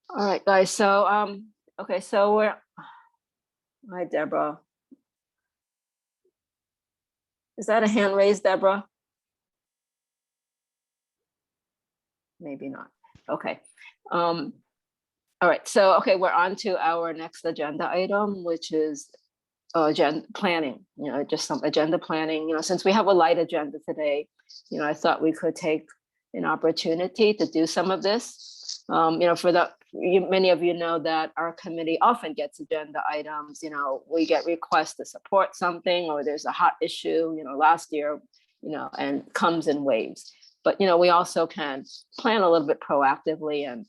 All right, guys. So okay, so we're. Hi, Deborah. Is that a hand raised, Deborah? Maybe not. Okay. All right. So, okay, we're on to our next agenda item, which is agenda planning. Just some agenda planning. Since we have a light agenda today, I thought we could take an opportunity to do some of this. For many of you know that our committee often gets agenda items, we get requests to support something, or there's a hot issue, last year, and comes in waves. But, we also can plan a little bit proactively and,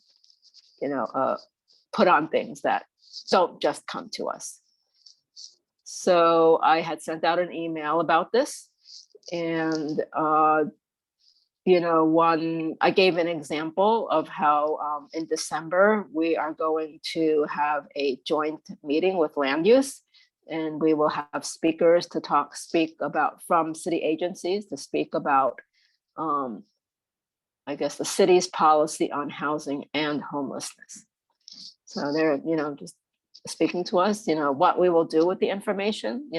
put on things that don't just come to us. So I had sent out an email about this, and I gave an example of how in December we are going to have a joint meeting with land use, and we will have speakers to speak about from city agencies to speak about, I guess, the city's policy on housing and homelessness. So they're, just speaking to us, what we will do with the information.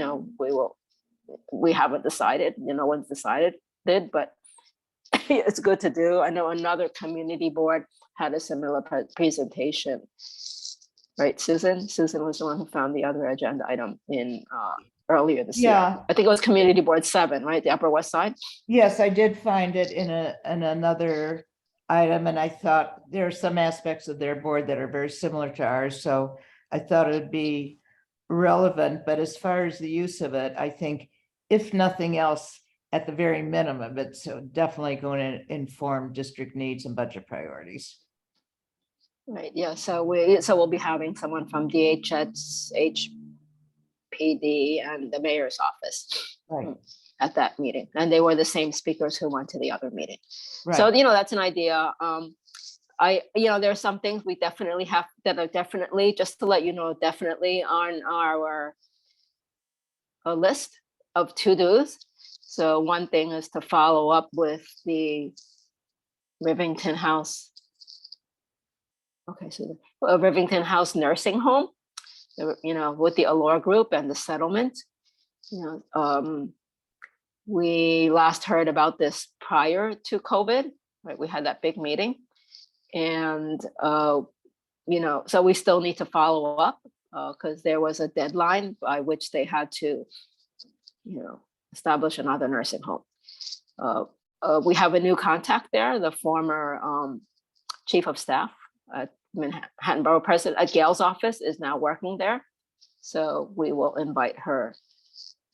We haven't decided, no one's decided, but it's good to do. I know another community board had a similar presentation, right, Susan? Susan was the one who found the other agenda item in earlier this year. Yeah. I think it was Community Board 7, right, the Upper West Side? Yes, I did find it in another item, and I thought there are some aspects of their board that are very similar to ours, so I thought it'd be relevant. But as far as the use of it, I think if nothing else, at the very minimum, it's definitely going to inform district needs and budget priorities. Right, yeah, so we'll be having someone from DHS, HPD, and the mayor's office Right. at that meeting. And they were the same speakers who went to the other meeting. Right. So, that's an idea. There are some things we definitely have that are definitely, just to let you know, definitely on our list of to-dos. So one thing is to follow up with the Rivington House. Okay, so the Rivington House nursing home, with the Allure Group and the settlement. We last heard about this prior to COVID, right? We had that big meeting. And, so we still need to follow up because there was a deadline by which they had to, establish another nursing home. We have a new contact there, the former chief of staff at Manhattan Borough President at Gail's office is now working there. So we will invite her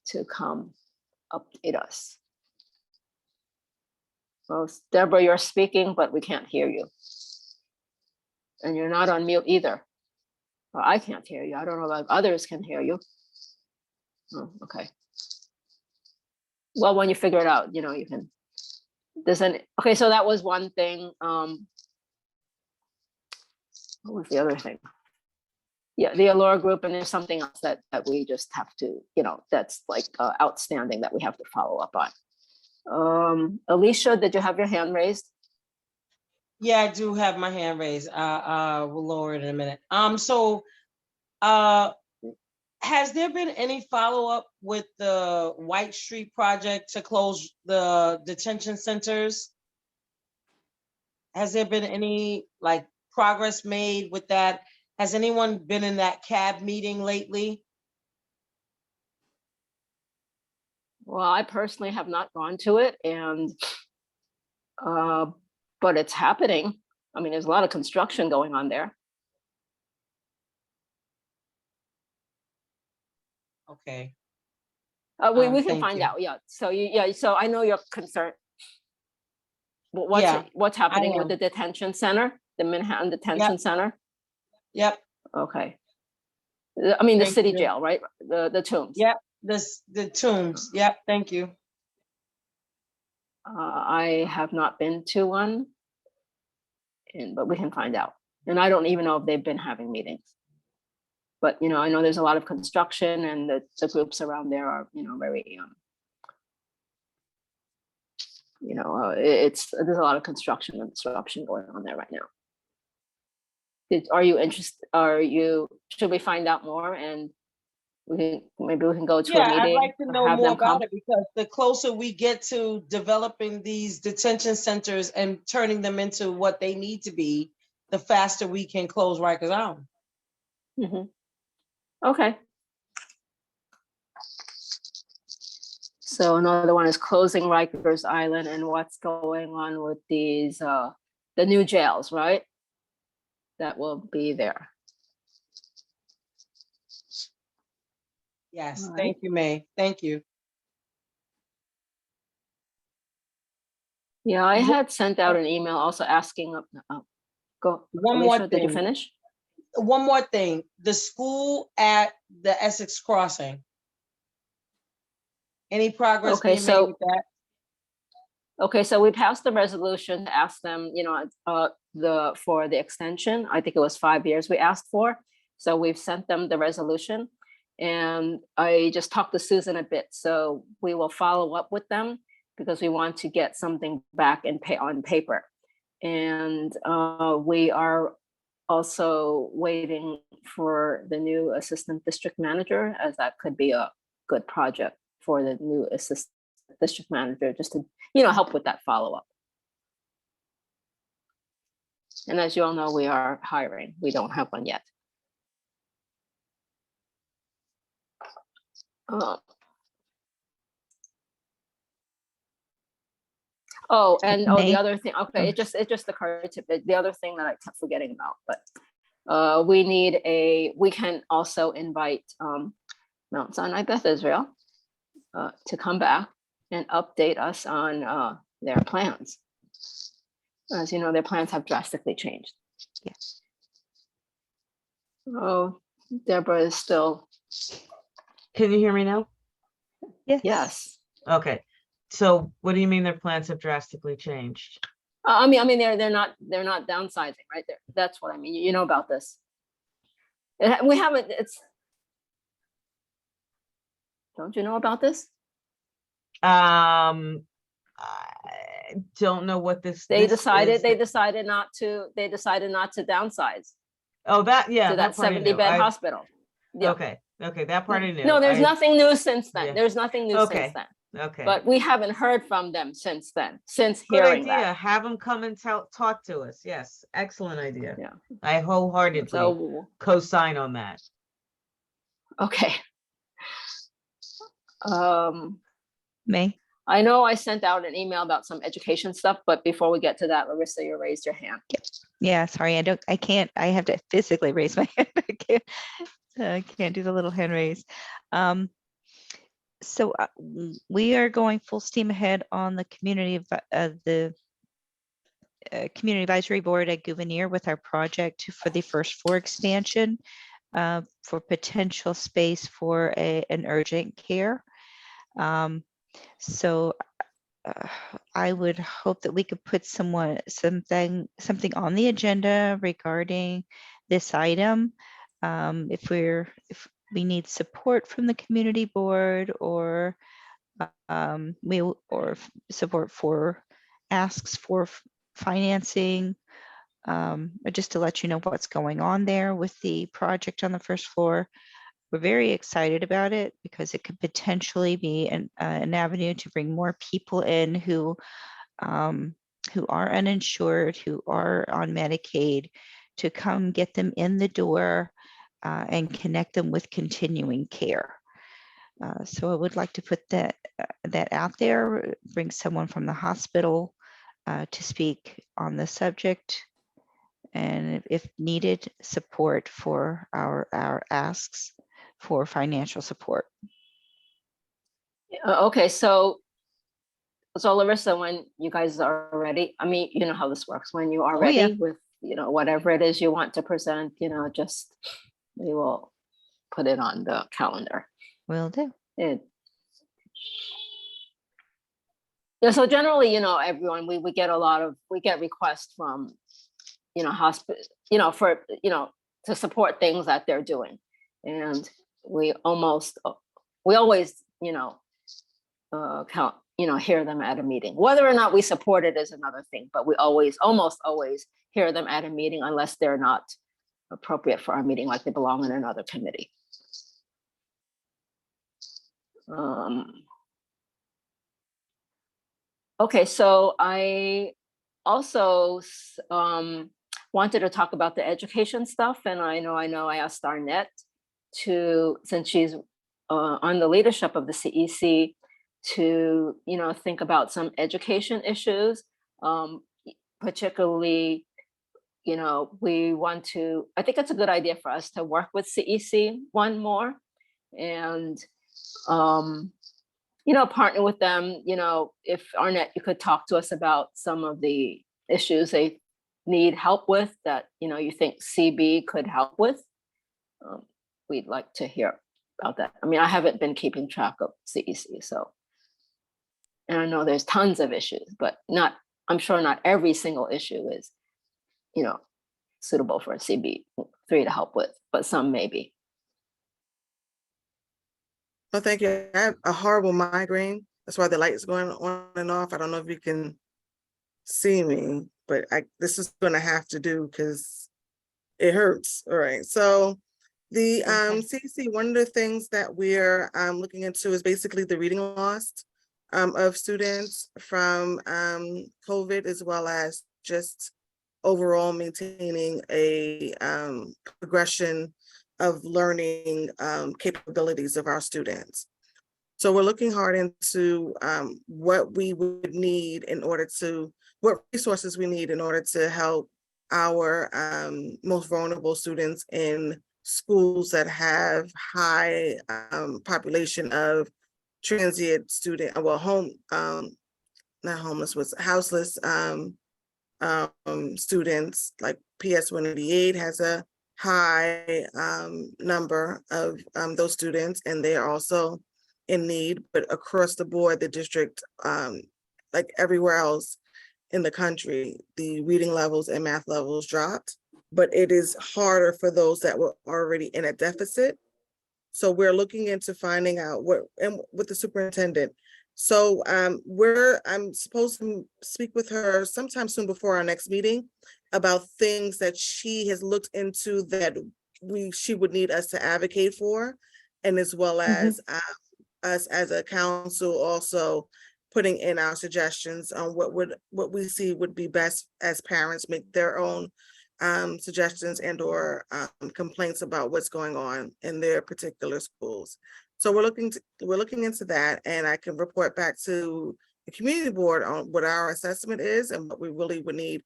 to come update us. Well, Deborah, you're speaking, but we can't hear you. And you're not on mute either. Well, I can't hear you. I don't know if others can hear you. Oh, okay. Well, when you figure it out, you can. Okay, so that was one thing. What was the other thing? Yeah, the Allure Group, and there's something else that we just have to, that's like outstanding that we have to follow up on. Alicia, did you have your hand raised? Yeah, I do have my hand raised. We'll lower it in a minute. Has there been any follow-up with the White Street project to close the detention centers? Has there been any progress made with that? Has anyone been in that CAB meeting lately? Well, I personally have not gone to it, and but it's happening. I mean, there's a lot of construction going on there. Okay. We can find out. Yeah. So so I know you're concerned. What's happening with the detention center, the Manhattan Detention Center? Yep. Okay. I mean, the Thank city you. jail, right? The Tombs. Yep. The Tombs. Yep. Thank you. I have not been to one, but we can find out. And I don't even know if they've been having meetings. But I know there's a lot of construction, and the groups around there are very there's a lot of construction and disruption going on there right now. Are you interested? Should we find out more, and maybe we can go to a meeting? I'd like to know have more them come? about it, because the closer we get to developing these detention centers and turning them into what they need to be, the faster we can close Rikers Island. Mm-hmm. Okay. So another one is closing Rikers Island, and what's going on with these the new jails, right? that will be there. Yes, All right. thank you, May. Thank you. Yeah, I had sent out an email also asking, go, One more Alicia, did you thing. finish? One more thing, the school at the Essex Crossing. Any progress Okay, being made so with that? Okay, so we passed the resolution to ask them, for the extension. I think it was 5 years we asked for. So we've sent them the resolution. And I just talked to Susan a bit. So we will follow up with them because we want to get something back and pay on paper. And we are also waiting for the new assistant district manager, as that could be a good project for the new assistant district manager, just to help with that follow-up. And as you all know, we are hiring. We don't have one yet. The May. other thing, okay, it just occurred to me, the other thing that I kept forgetting about, but we can also invite Mount Sinai Beth Israel to come back and update us on their plans. As you know, their plans have drastically changed. Yes. Oh, Deborah is still, Can you hear me now? yes. Okay. So what do you mean their plans have drastically changed? I mean, they're not downsizing, right? That's what I mean. You know about this. We haven't. Don't you know about this? I don't know what this. They this decided. is. They decided not to. They decided not to downsize. Oh, that yeah. To that part I 70-bed knew. hospital. Yeah. Okay. Okay. That part I knew. No, there's nothing new since then. Yeah. There's nothing new since then. Okay. But we haven't heard from them since then. Since Good hearing idea. that. Have them come and talk to us. Yes. Excellent idea. Yeah. I wholeheartedly co-sign on that. Okay. May. I know I sent out an email about some education stuff, but before we get to that, Larissa, you raised your hand. Yeah, sorry, I have to physically raise my hand. I can't do the little hand raise. So we are going full steam ahead on the community advisory board at Gouverneur with our project for the first floor expansion for potential space for an urgent care. So I would hope that we could put something on the agenda regarding this item. If we need support from the community board or support for asks for financing, or just to let you know what's going on there with the project on the first floor. We're very excited about it because it could potentially be an avenue to bring more people in who are uninsured, who are on Medicaid, to come get them in the door and connect them with continuing care. So I would like to put that out there, bring someone from the hospital to speak on the subject, and if needed, support for our asks for financial support. Okay, so Larissa, when you guys are ready, I mean, you know how this works. When you are ready yeah. with, whatever it is you want to present, just we will put it on the calendar. Will do. Yeah, so generally, everyone, we get requests from, hospital, for, to support things that they're doing. And we always, hear them at a meeting. Whether or not we support it is another thing, but we almost always hear them at a meeting unless they're not appropriate for our meeting, like they belong in another committee. Okay, so I also wanted to talk about the education stuff, and I know I asked Arnett since she's on the leadership of the CEC, to think about some education issues, particularly you know, we want to, I think it's a good idea for us to work with CEC one more and, you know, partner with them. You know, if Arnett, you could talk to us about some of the issues they need help with that, you know, you think CB could help with. We'd like to hear about that. I mean, I haven't been keeping track of CEC, so. And I know there's tons of issues, but not, I'm sure not every single issue is, you know, suitable for CB3 to help with, but some maybe. Well, thank you. I have a horrible migraine. That's why the light is going on and off. I don't know if you can see me, but this is going to have to do because it hurts. All right. So the CEC, one of the things that we're looking into is basically the reading loss of students from COVID, as well as just overall maintaining a progression of learning capabilities of our students. So we're looking hard into what we would need in order to, what resources we need in order to help our most vulnerable students in schools that have high population of transient student, well, not homeless, was houseless students. Like PS 188 has a high number of those students, and they are also in need. But across the board, the district, like everywhere else in the country, the reading levels and math levels dropped, but it is harder for those that were already in a deficit. So we're looking into finding out what, and with the superintendent. So I'm supposed to speak with her sometime soon before our next meeting about things that she has looked into that she would need us to advocate for, and as well as us as a council also putting in our suggestions on what we see would be best as parents make their own suggestions and or complaints about what's going on in their particular schools. So we're looking into that, and I can report back to the community board on what our assessment is and what we really would need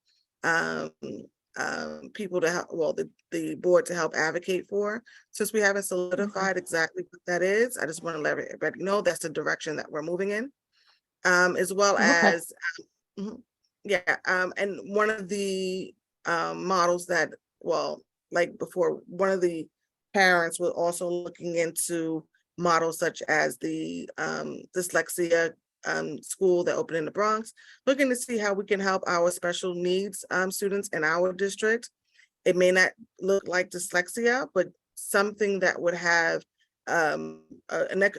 people to help, well, the board to help advocate for. Since we haven't solidified exactly what that is, I just want to let everybody know that's the direction that we're moving in, as well as, and one of the models that, well, like before, one of the parents was also looking into models such as the dyslexia school that opened in the Bronx, looking to see how we can help our special needs students in our district. It may not look like dyslexia, but something that would have an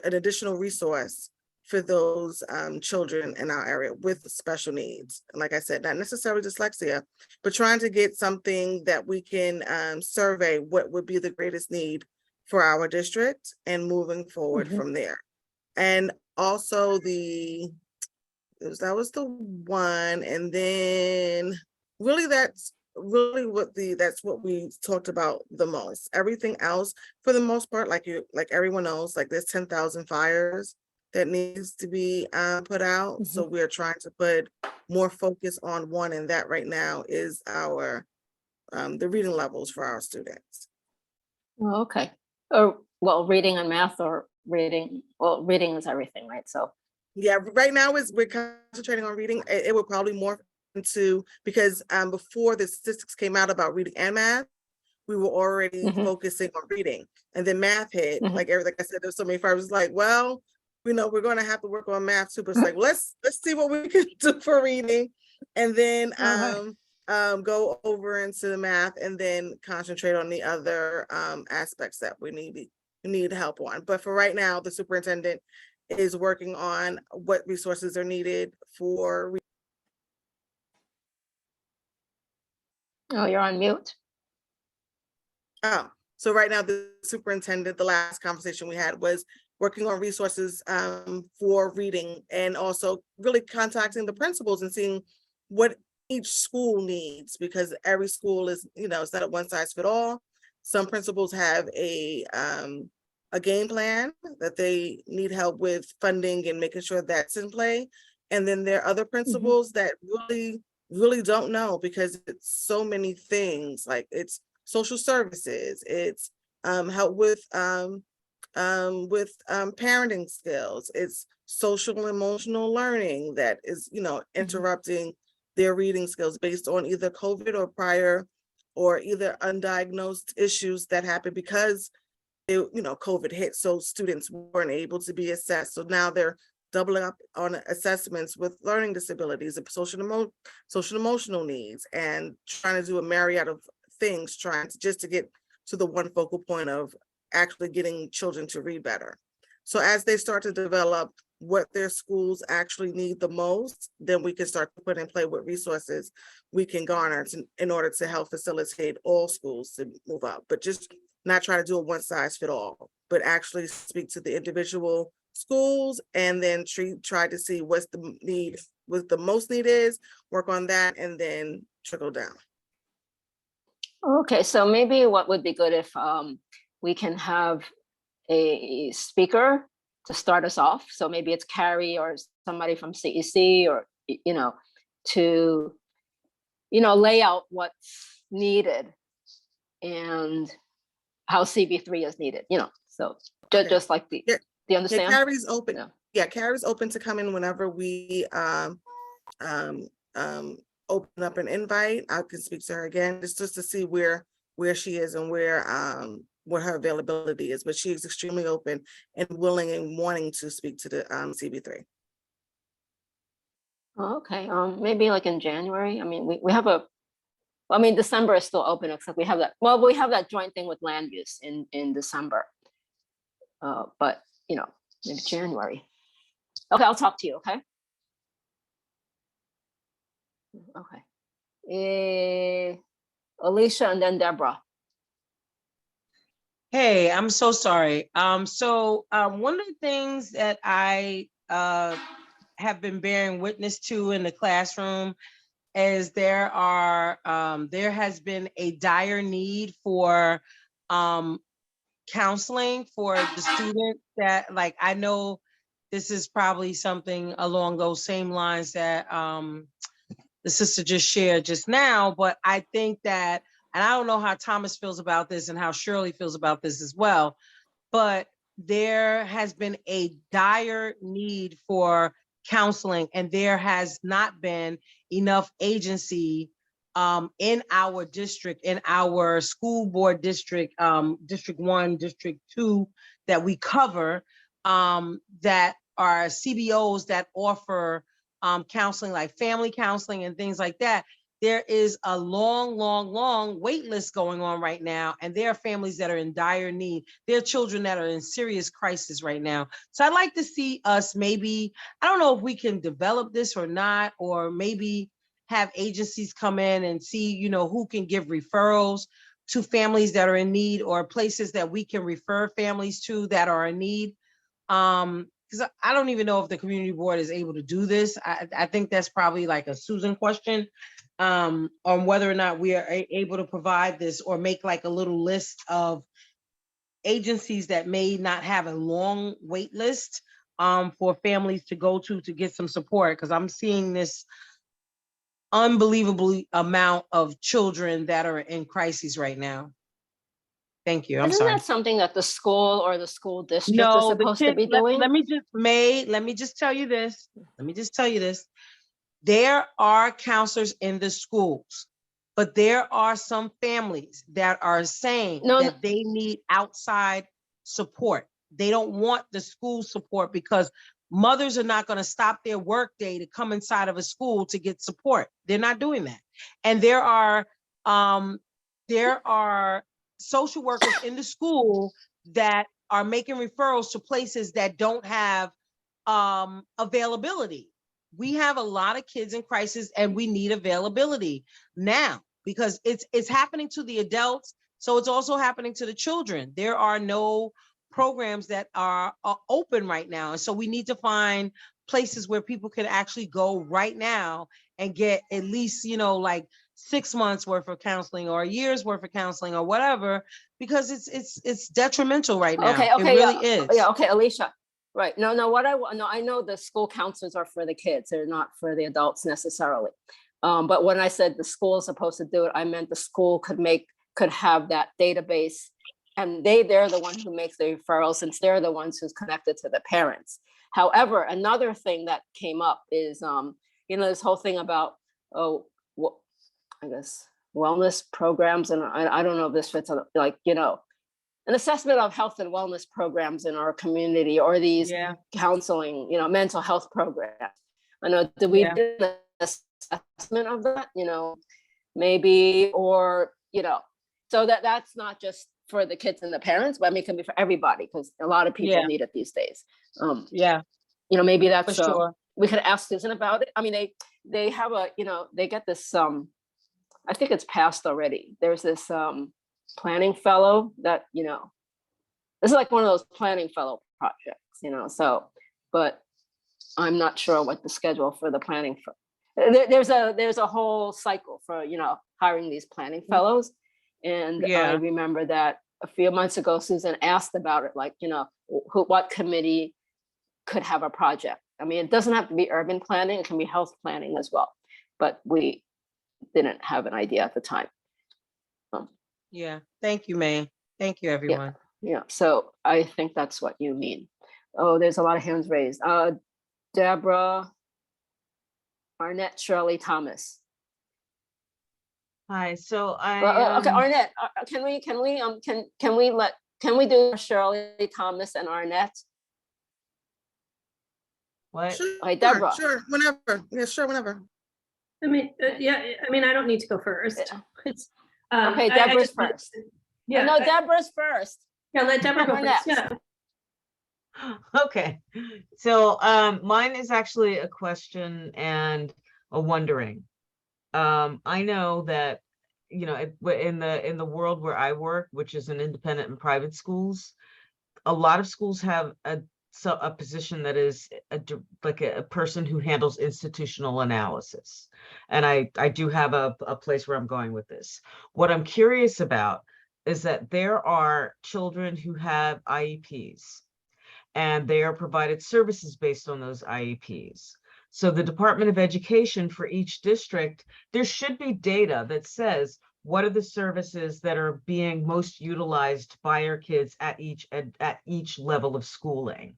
additional resource for those children in our area with special needs. And like I said, not necessarily dyslexia, but trying to get something that we can survey what would be the greatest need for our district and moving forward from there. And also that was the one. And then really that's what we talked about the most. Everything else, for the most part, like everyone knows, like there's 10,000 fires that needs to be put out. So we're trying to put more focus on one, and that right now is our the reading levels for our students. Oh, okay. Well, reading and math, or reading, well, reading is everything, right? So yeah, right now we're concentrating on reading. It will probably morph into, because before the statistics came out about reading and math, we were already focusing on reading, and then math hit. Like I said, there's so many fires. Like, well, we know we're going to have to work on math too, but it's like, let's see what we can do for reading, and then go over into the math, and then concentrate on the other aspects that we need help on. But for right now, the superintendent is working on what resources are needed for. Oh, you're on mute. Oh, so right now the superintendent, the last conversation we had was working on resources for reading, and also really contacting the principals and seeing what each school needs, because every school is, it's not a one size fit all. Some principals have a game plan that they need help with funding and making sure that's in play. And then there are other principals that really really don't know because it's so many things. Like it's social services, it's help with parenting skills, it's social and emotional learning that is, interrupting their reading skills based on either COVID or prior or either undiagnosed issues that happened because COVID hit, so students weren't able to be assessed. So now they're doubling up on assessments with learning disabilities and social emotional needs, and trying to do a myriad of things, just to get to the one focal point of actually getting children to read better. So as they start to develop what their schools actually need the most, then we can start to put in play what resources we can garner in order to help facilitate all schools to move up, but just not try to do a one size fit all, but actually speak to the individual schools and then try to see what's the need, what the most need is, work on that, and then trickle down. Okay, so maybe what would be good if we can have a speaker to start us off. So maybe it's Carrie or somebody from CEC, or to lay out what's needed and how CB3 is neaded. So just like do you understand? Carrie's open. Yeah. Yeah, Carrie's open to come in whenever we open up an invite. I can speak to her again just to see where she is and what her availability is, but she is extremely open and willing and wanting to speak to the CB3. Okay, maybe like in January. I mean, we have December is still open, except we have that joint thing with land use in December. But maybe January. Okay, I'll talk to you, okay? Okay. Alicia and then Deborah. Hey, I'm so sorry. So one of the things that I have been bearing witness to in the classroom is there has been a dire need for counseling for the students that, like, I know this is probably something along those same lines that the sister just shared just now, but I think that, and I don't know how Thomas feels about this and how Shirley feels about this as well, but there has been a dire need for counseling, and there has not been enough agency in our district, in our school board district, District 1, District 2, that we cover, that are CBOs that offer counseling, like family counseling and things like that. There is a long wait list going on right now, and there are families that are in dire need. There are children that are in serious crisis right now. So I'd like to see us maybe, I don't know if we can develop this or not, or maybe have agencies come in and see, who can give referrals to families that are in need, or places that we can refer families to that are in need. Because I don't even know if the community board is able to do this. I think that's probably like a Susan question, on whether or not we are able to provide this, or make like a little list of agencies that may not have a long wait list for families to go to get some support. Because I'm seeing this unbelievable amount of children that are in crises right now. Thank you. I'm Isn't sorry. that something that the school or the school district is No, supposed to be doing? let me just tell you this. There are counselors in the schools, but there are some families that are saying that they need outside support. They don't want the school support because mothers are not going to stop their work day to come inside of a school to get support. They're not doing that. And there are social workers in the school that are making referrals to places that don't have availability. We have a lot of kids in crisis, and we need availability now, because it's happening to the adults, so it's also happening to the children. There are no programs that are open right now, and so we need to find places where people can actually go right now and get at least, like 6 months worth of counseling or a year's worth of counseling or whatever, because it's detrimental right now. Okay, it really is. Yeah, okay, Alicia. Right. No, I know the school counselors are for the kids. They're not for the adults necessarily. But when I said the school is supposed to do it, I meant the school could have that database, and they're the one who makes the referral, since they're the ones who's connected to the parents. However, another thing that came up is, this whole thing about, I guess, wellness programs, and I don't know if this fits, like, an assessment of health and wellness programs in our community, or these counseling, mental health programs. I know, did we do an assessment of that, maybe, or, so that's not just for the kids and the parents, but I mean, it can be for everybody, because a lot of people need it these days. Maybe that's, For sure. we could ask Susan about it. I mean, they have they get this, I think it's passed already. There's this planning fellow that, this is like one of those planning fellow projects, so, but I'm not sure what the schedule for the planning. There's a whole cycle for, hiring these planning fellows. And I remember that a few months ago, Susan asked about it, like, what committee could have a project. I mean, it doesn't have to be urban planning, it can be health planning as well, but we didn't have an idea at the time. Yeah, thank you, May. Thank you, everyone. Yeah, so I think that's what you mean. Oh, there's a lot of hands raised. Deborah, Arnett, Shirley, Thomas. Hi, so Okay, Arnett, can we do Shirley, Thomas, and Arnett? what? Sure, Hi, Deborah. Sure, whenever. Yeah, sure, whenever. I mean, I don't need to go first. It's, Okay, I Deborah's just want- first. Yeah, No, Deborah's first. yeah, let Deborah go Arnett. first. Yeah. Okay, so mine is actually a question and a wondering. I know that, in the world where I work, which is in independent and private schools, a lot of schools have a position that is like a person who handles institutional analysis. And I do have a place where I'm going with this. What I'm curious about is that there are children who have IEPs, and they are provided services based on those IEPs. So the Department of Education for each district, there should be data that says, what are the services that are being most utilized by our kids at each level of schooling?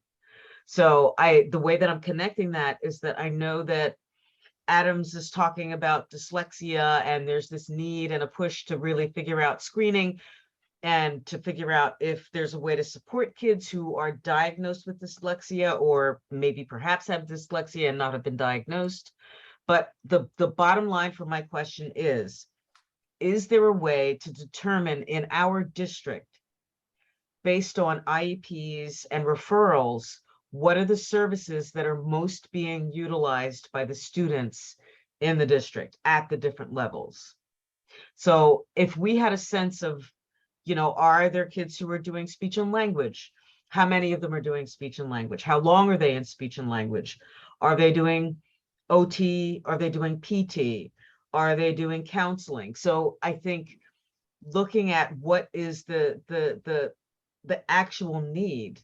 So the way that I'm connecting that is that I know that Adams is talking about dyslexia, and there's this need and a push to really figure out screening and to figure out if there's a way to support kids who are diagnosed with dyslexia, or maybe perhaps have dyslexia and not have been diagnosed. But the bottom line for my question is there a way to determine in our district, based on IEPs and referrals, what are the services that are most being utilized by the students in the district at the different levels? So if we had a sense of, are there kids who are doing speech and language? How many of them are doing speech and language? How long are they in speech and language? Are they doing OT? Are they doing PT? Are they doing counseling? So I think looking at what is the actual need,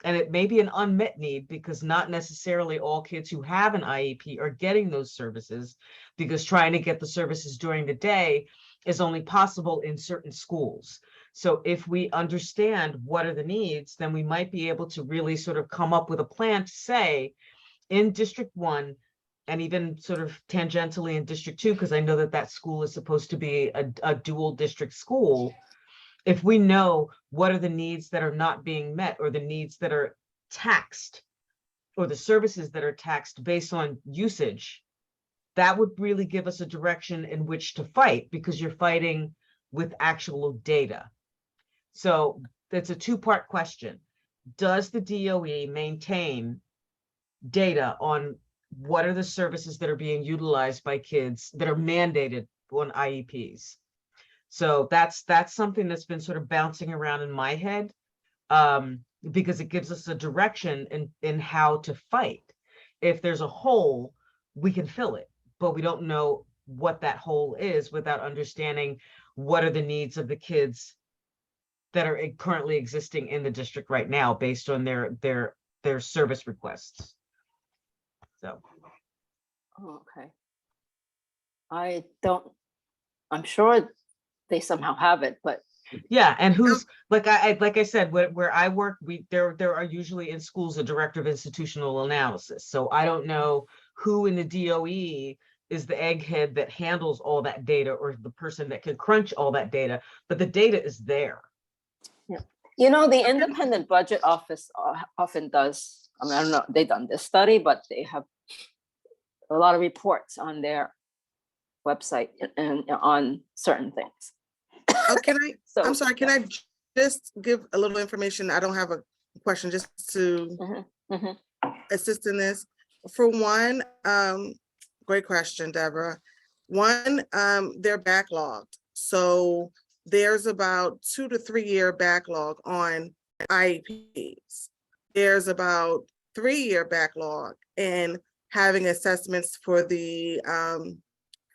and it may be an unmet need, because not necessarily all kids who have an IEP are getting those services, because trying to get the services during the day is only possible in certain schools. So if we understand what are the needs, then we might be able to really sort of come up with a plan to say, in District 1, and even sort of tangentially in District 2, because I know that school is supposed to be a dual district school. If we know what are the needs that are not being met, or the needs that are taxed, or the services that are taxed based on usage, that would really give us a direction in which to fight, because you're fighting with actual data. So that's a two-part question. Does the DOE maintain data on what are the services that are being utilized by kids that are mandated on IEPs? So that's something that's been sort of bouncing around in my head, because it gives us a direction in how to fight. If there's a hole, we can fill it, but we don't know what that hole is without understanding what are the needs of the kids that are currently existing in the district right now based on their service requests. So. Oh, okay. I don't, I'm sure they somehow have it, but Yeah, and who's, like I said, where I work, there are usually in schools a director of institutional analysis. So I don't know who in the DOE is the egghead that handles all that data, or the person that can crunch all that data, but the data is there. you know, the independent budget office often does, I mean, I don't know, they've done this study, but they have a lot of reports on their website and on certain things. Oh, can I, So, I'm sorry, can I just give a little information? I don't have a question, just to Mhm. assist in this. For one, great question, Deborah. One, they're backlogged. So there's about 2 to 3 year backlog on IEPs. There's about 3-year backlog in having assessments for the,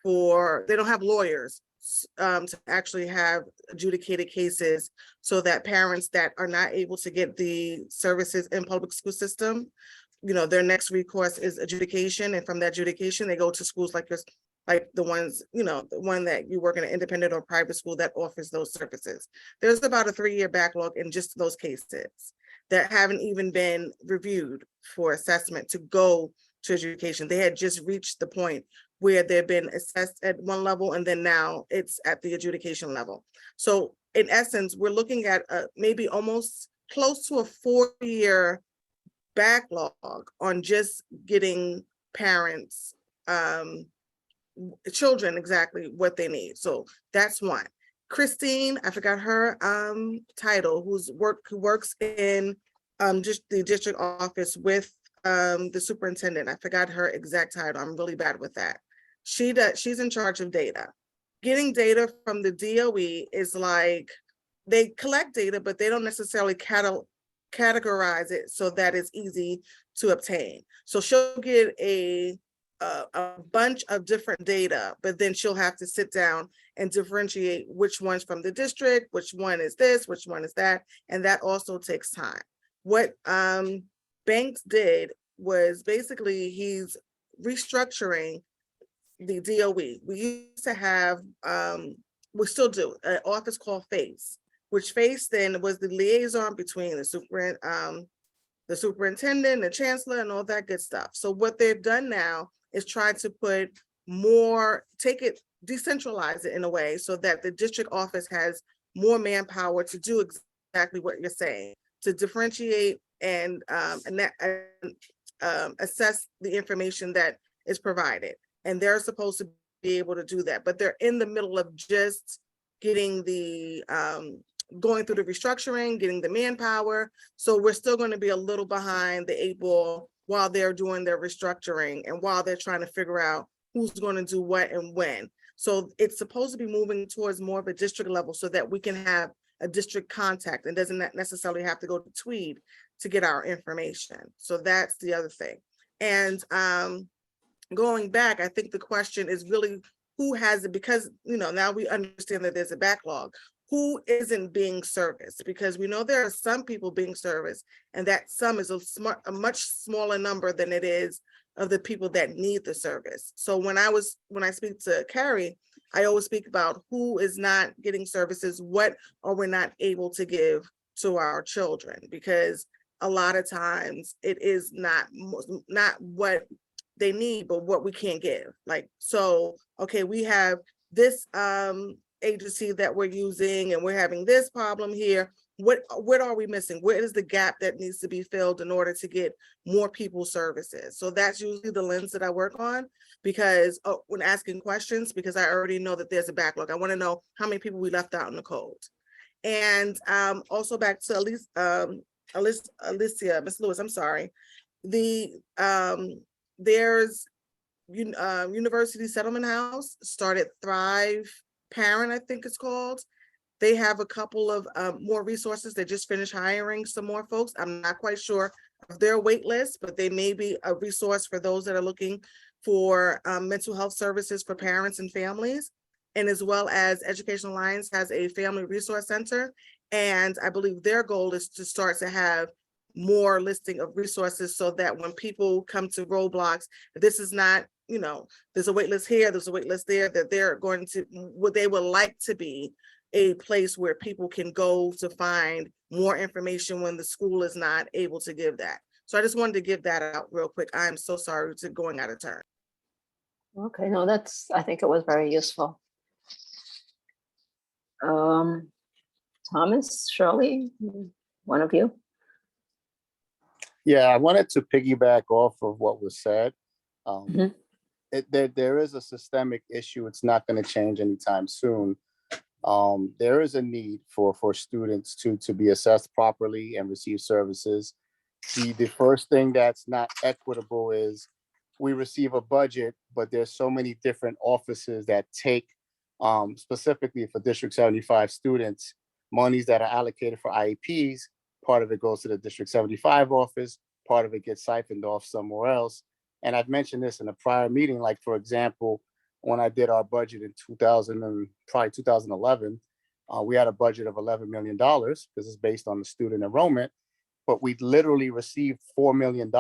they don't have lawyers to actually have adjudicated cases, so that parents that are not able to get the services in public school system, you know, their next recourse is adjudication, and from that adjudication, they go to schools like yours, like the ones, you know, the one that you work in an independent or private school that offers those services. There's about a 3-year backlog in just those cases that haven't even been reviewed for assessment to go to adjudication. They had just reached the point where they've been assessed at one level, and then now it's at the adjudication level. So in essence, we're looking at maybe almost close to a 4-year backlog on just getting parents, children exactly what they need. So that's one. Christine, I forgot her title, who works in just the district office with the superintendent. I forgot her exact title. I'm really bad with that. She's in charge of data. Getting data from the DOE is like, they collect data, but they don't necessarily categorize it so that it's easy to obtain. So she'll get a bunch of different data, but then she'll have to sit down and differentiate which one's from the district, which one is this, which one is that, and that also takes time. What Banks did was basically he's restructuring the DOE. We used to have, we still do, an office called FACE, which FACE then was the liaison between the superintendent, the chancellor, and all that good stuff. So what they've done now is try to put more, decentralize it in a way so that the district office has more manpower to do exactly what you're saying, to differentiate and assess the information that is provided. And they're supposed to be able to do that, but they're in the middle of just getting the, going through the restructuring, getting the manpower. So we're still going to be a little behind the 8 ball while they're doing their restructuring and while they're trying to figure out who's going to do what and when. So it's supposed to be moving towards more of a district level so that we can have a district contact and doesn't necessarily have to go to Tweed to get our information. So that's the other thing. And going back, I think the question is really who has it, because, you know, now we understand that there's a backlog. Who isn't being serviced? Because we know there are some people being serviced, and that some is a much smaller number than it is of the people that need the service. So when I speak to Carrie, I always speak about who is not getting services, what are we not able to give to our children, because a lot of times it is not what they need, but what we can't give. Like, so, okay, we have this agency that we're using and we're having this problem here. What are we missing? Where is the gap that needs to be filled in order to get more people services? So that's usually the lens that I work on, because when asking questions, because I already know that there's a backlog. I want to know how many people we left out in the cold. And also back to Alicia, Miss Lewis, I'm sorry. There's University Settlement House started Thrive Parent, I think it's called. They have a couple of more resources. They just finished hiring some more folks. I'm not quite sure of their wait list, but they may be a resource for those that are looking for mental health services for parents and families. And as well as Education Alliance has a family resource center. And I believe their goal is to start to have more listing of resources so that when people come to roadblocks, this is not, you know, there's a wait list here, there's a wait list there, that they're going to, what they would like to be a place where people can go to find more information when the school is not able to give that. So I just wanted to give that out real quick. I'm so sorry to going out of turn. Okay, no, I think it was very useful. Thomas, Shirley, one of you? Yeah, I wanted to piggyback off of what was said. Mhm. There is a systemic issue. It's not going to change anytime soon. There is a need for students to be assessed properly and receive services. The first thing that's not equitable is we receive a budget, but there's so many different offices that take specifically for District 75 students, monies that are allocated for IEPs. Part of it goes to the District 75 office, part of it gets siphoned off somewhere else. And I've mentioned this in a prior meeting, like for example, when I did our budget in 2011, we had a budget of $11 million because it's based on the student enrollment, but we literally received $4 million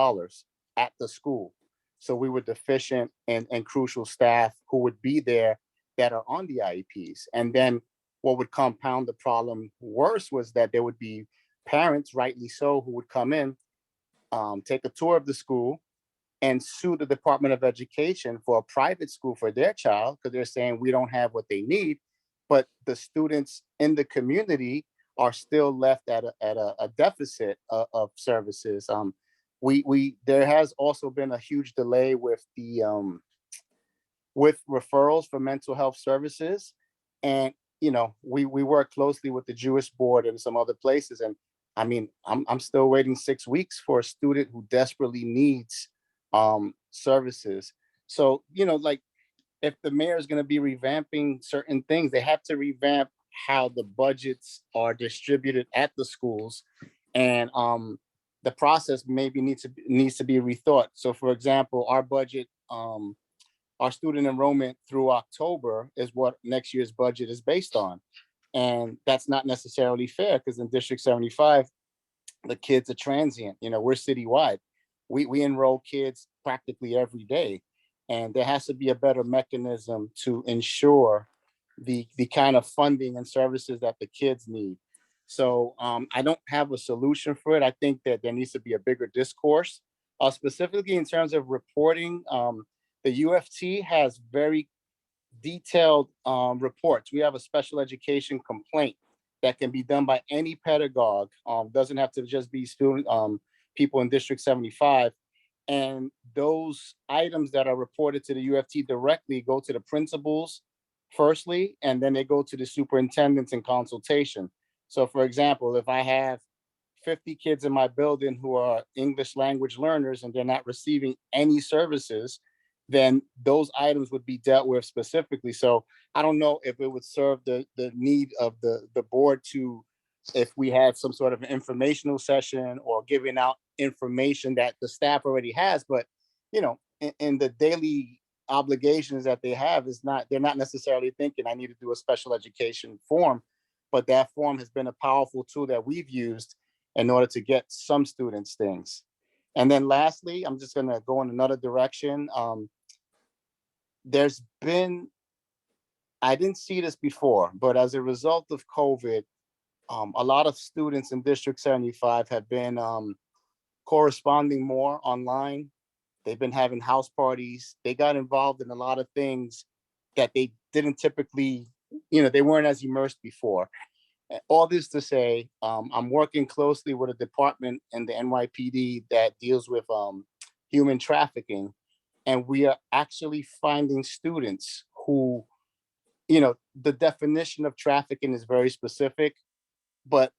at the school. So we were deficient in crucial staff who would be there that are on the IEPs. And then what would compound the problem worse was that there would be parents, rightly so, who would come in, take a tour of the school and sue the Department of Education for a private school for their child because they're saying we don't have what they need. But the students in the community are still left at a deficit of services. There has also been a huge delay with the with referrals for mental health services, and you know we work closely with the Jewish board and some other places, and I mean I'm still waiting 6 weeks for a student who desperately needs services. So you know, like if the mayor is going to be revamping certain things, they have to revamp how the budgets are distributed at the schools, and the process maybe needs to be rethought. So for example, our budget, our student enrollment through October is what next year's budget is based on. And that's not necessarily fair because in District 75, the kids are transient. You know, we're citywide. We enroll kids practically every day. And there has to be a better mechanism to ensure the kind of funding and services that the kids need. So I don't have a solution for it. I think that there needs to be a bigger discourse, specifically in terms of reporting. The UFT has very detailed reports. We have a special education complaint that can be done by any pedagogue. Doesn't have to just be student people in District 75. And those items that are reported to the UFT directly go to the principals firstly, and then they go to the superintendents in consultation. So for example, if I have 50 kids in my building who are English language learners and they're not receiving any services, then those items would be dealt with specifically. So I don't know if it would serve the need of the board to, if we had some sort of an informational session or giving out information that the staff already has, but you know, in the daily obligations that they have is not, they're not necessarily thinking I need to do a special education form, but that form has been a powerful tool that we've used in order to get some students things. And then lastly, I'm just gonna go in another direction. There's been, I didn't see this before, but as a result of COVID, a lot of students in District 75 have been corresponding more online. They've been having house parties. They got involved in a lot of things that they didn't typically, you know, they weren't as immersed before. All this to say, I'm working closely with a department in the NYPD that deals with human trafficking. And we are actually finding students who, you know, the definition of trafficking is very specific, but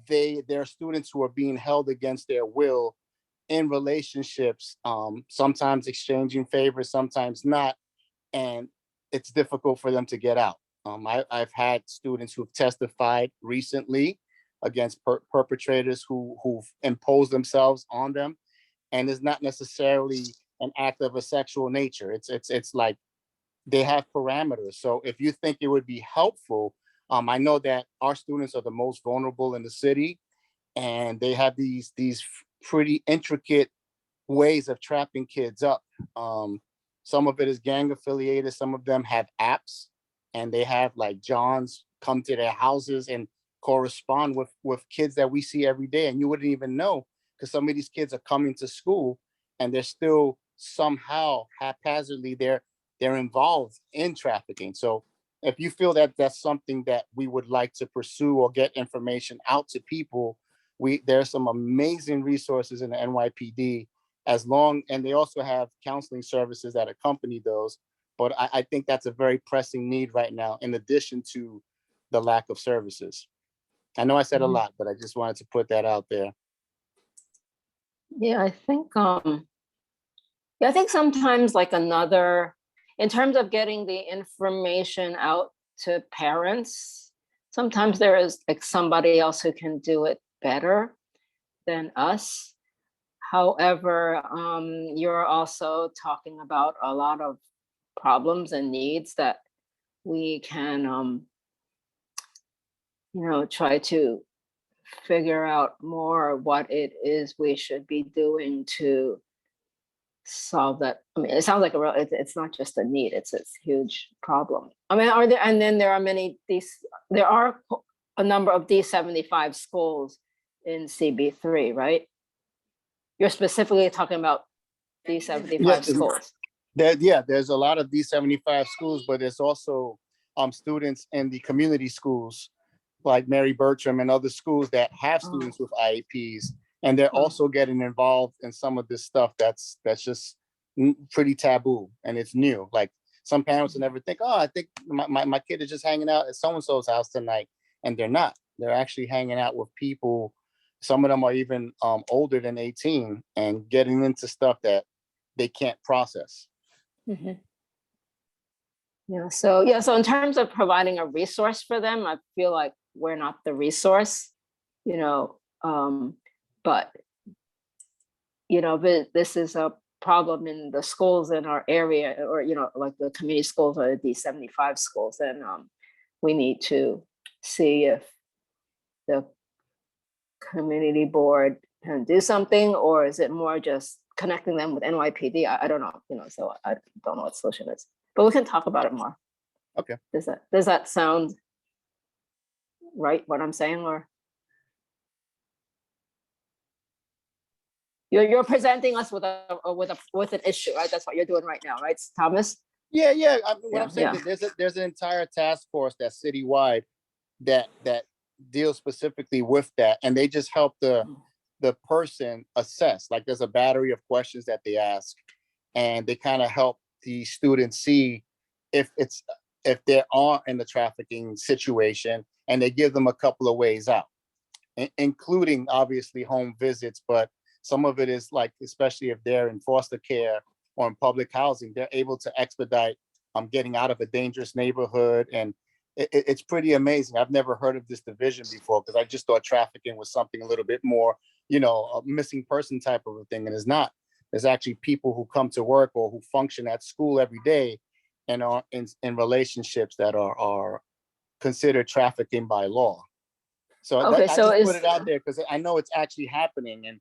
there are students who are being held against their will in relationships, sometimes exchanging favors, sometimes not, and it's difficult for them to get out. I've had students who've testified recently against perpetrators who've imposed themselves on them, and it's not necessarily an act of a sexual nature. It's like they have parameters. So if you think it would be helpful, I know that our students are the most vulnerable in the city, and they have these pretty intricate ways of trapping kids up. Some of it is gang affiliated. Some of them have apps, and they have like Johns come to their houses and correspond with kids that we see every day, and you wouldn't even know, because some of these kids are coming to school and they're still somehow haphazardly they're involved in trafficking. So if you feel that that's something that we would like to pursue or get information out to people, there's some amazing resources in the NYPD, and they also have counseling services that accompany those. But I think that's a very pressing need right now, in addition to the lack of services. I know I said a lot, but I just wanted to put that out there. Yeah, I think sometimes like in terms of getting the information out to parents, sometimes there is like somebody else who can do it better than us. However, you're also talking about a lot of problems and needs that we can, try to figure out more what it is we should be doing to solve that. I mean, it sounds like it's not just a need, it's a huge problem. I mean, there are a number of D75 schools in CB3, right? You're specifically talking about D75 schools. There's a lot of D75 schools, but there's also students in the community schools like Mary Bertram and other schools that have students with IEPs, and they're also getting involved in some of this stuff that's just pretty taboo, and it's new. Like some parents will never think, oh, I think my kid is just hanging out at so-and-so's house tonight, and they're not. They're actually hanging out with people. Some of them are even older than 18 and getting into stuff that they can't process. Mm-hmm. So in terms of providing a resource for them, I feel like we're not the resource, but this is a problem in the schools in our area, or like the community schools or the D75 schools, and we need to see if the community board can do something, or is it more just connecting them with NYPD? I don't know, so I don't know what the solution is, but we can talk about it more. Okay. Does that sound right, what I'm saying? Or you're presenting us with an issue, right? That's what you're doing right now, right, Thomas? Yeah. What I'm saying is there's an entire task force that's citywide that deals specifically with that, and they just help the person assess. Like there's a battery of questions that they ask, and they kind of help the students see if they are in the trafficking situation, and they give them a couple of ways out, including obviously home visits. But some of it is like, especially if they're in foster care or in public housing, they're able to expedite getting out of a dangerous neighborhood. And it's pretty amazing. I've never heard of this division before, because I just thought trafficking was something a little bit more, a missing person type of a thing, and it's not. There's actually people who come to work or who function at school every day and are in relationships that are considered trafficking by law. So I just put it out there because I know it's actually happening. And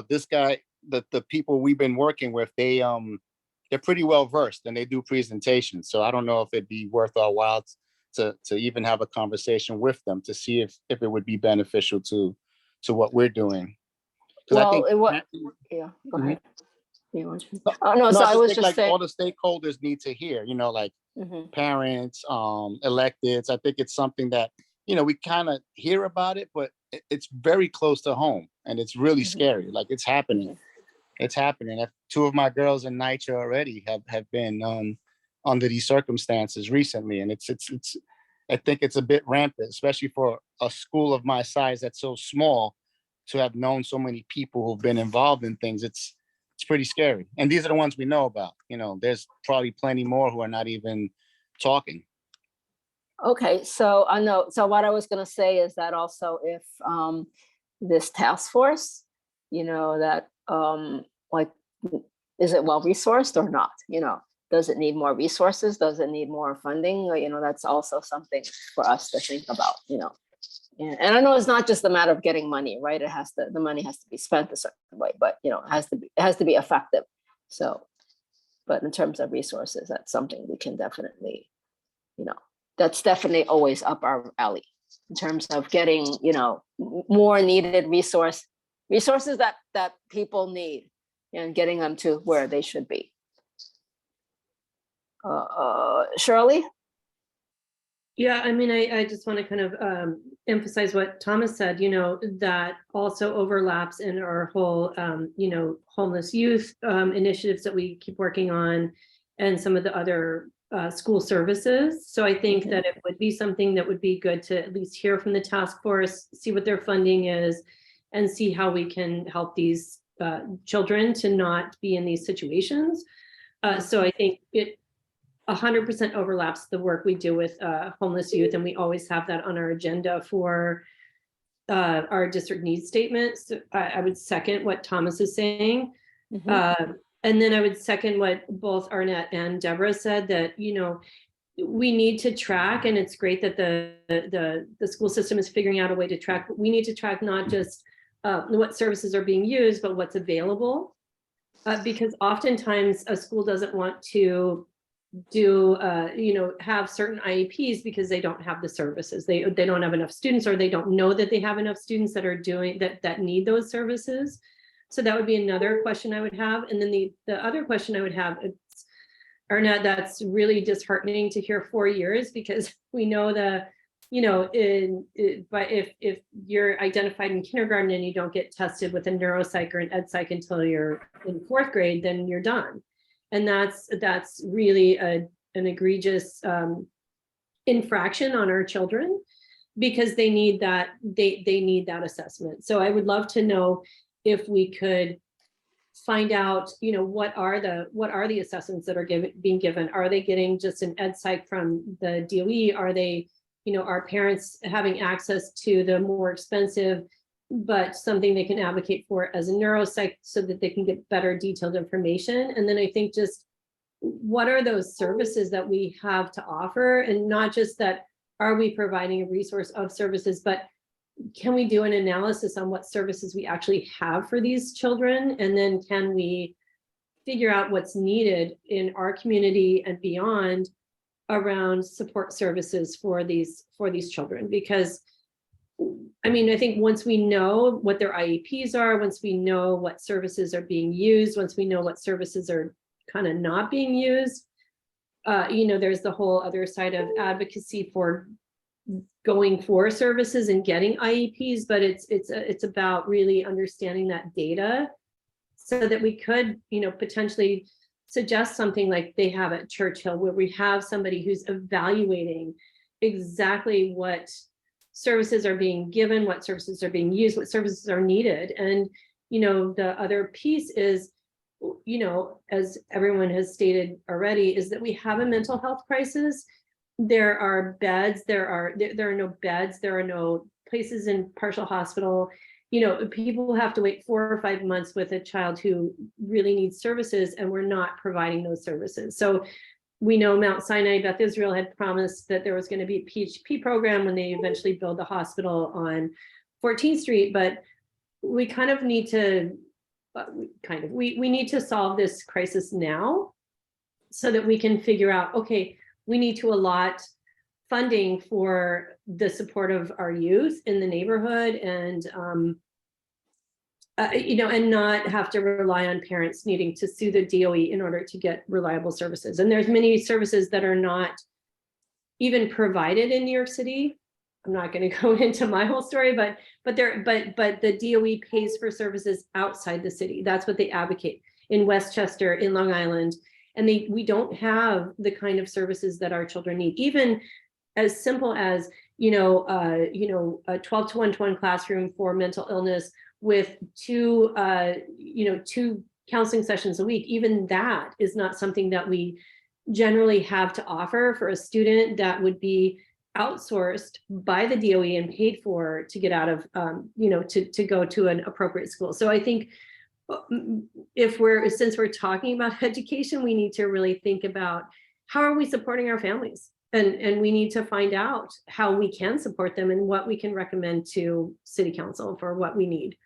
this guy, the people we've been working with, they're pretty well versed, and they do presentations. So I don't know if it'd be worth our while to even have a conversation with them to see if it would be beneficial to what we're doing. Well, go ahead. So I was just saying, all the stakeholders need to hear, like parents, electeds. I think it's something that, we kind of hear about it, but it's very close to home, and it's really scary. Like it's happening. It's happening. Two of my girls in NYCHA already have been under these circumstances recently, and it's I think it's a bit rampant, especially for a school of my size that's so small, to have known so many people who've been involved in things. It's pretty scary. And these are the ones we know about. There's probably plenty more who are not even talking. Okay, so I know. So what I was going to say is that also if this task force, that like, is it well resourced or not? Does it need more resources? Does it need more funding? That's also something for us to think about. And I know it's not just a matter of getting money, right? The money has to be spent a certain way, but it has to be effective. So, But in terms of resources, that's something we can definitely, that's definitely always up our alley in terms of getting, more needed resources that people need and getting them to where they should be. Shirley? Yeah, I mean, I just want to kind of emphasize what Thomas said, that also overlaps in our whole, homeless youth initiatives that we keep working on and some of the other school services. So I think that it would be something that would be good to at least hear from the task force, see what their funding is, and see how we can help these children to not be in these situations. So I think it 100% overlaps the work we do with homeless youth, and we always have that on our agenda for our district needs statements. So I would second what Thomas is saying. And then I would second what both Arnett and Deborah said, that, we need to track, and it's great that the school system is figuring out a way to track, but we need to track not just what services are being used, but what's available. Because oftentimes a school doesn't want to do have certain IEPs because they don't have the services. They don't have enough students, or they don't know that they have enough students that are doing that need those services. So that would be another question I would have. And then the other question I would have, Arnett, that's really disheartening to hear 4 years, because we know but if you're identified in kindergarten and you don't get tested with a neuropsych or an ed psych until you're in 4th grade, then you're done. And that's really an egregious infraction on our children, because they need that need that assessment. So I would love to know if we could find out, what are the assessments that are being given? Are they getting just an ed psych from the DOE? Are they, are parents having access to the more expensive, but something they can advocate for as a neuropsych, so that they can get better detailed information? And then I think just what are those services that we have to offer? And not just that, are we providing a resource of services, but can we do an analysis on what services we actually have for these children? And then can we figure out what's needed in our community and beyond around support services for these children? Because I mean, I think once we know what their IEPs are, once we know what services are being used, once we know what services are kind of not being used, there's the whole other side of advocacy for going for services and getting IEPs, but it's about really understanding that data, so that we could, potentially suggest something like they have at Churchill, where we have somebody who's evaluating exactly what services are being given, what services are being used, what services are needed. And, the other piece is, as everyone has stated already, is that we have a mental health crisis. There are beds, there are no beds, there are no places in partial hospital. People have to wait 4 or 5 months with a child who really needs services, and we're not providing those services. So we know Mount Sinai, Beth Israel had promised that there was going to be a PHP program when they eventually build the hospital on 14th Street, but we kind of need to, we need to solve this crisis now, so that we can figure out, okay, we need to allot funding for the support of our youth in the neighborhood, and and not have to rely on parents needing to sue the DOE in order to get reliable services. And there's many services that are not even provided in New York City. I'm not going to go into my whole story, but the DOE pays for services outside the city. That's what they advocate in Westchester, in Long Island. And we don't have the kind of services that our children need, even as simple as, a 12 to 1-to-1 classroom for mental illness with two counseling sessions a week. Even that is not something that we generally have to offer for a student that would be outsourced by the DOE and paid for to get out of, to go to an appropriate school. So I think since we're talking about education, we need to really think about how are we supporting our families, and we need to find out how we can support them and what we can recommend to City Council for what we need.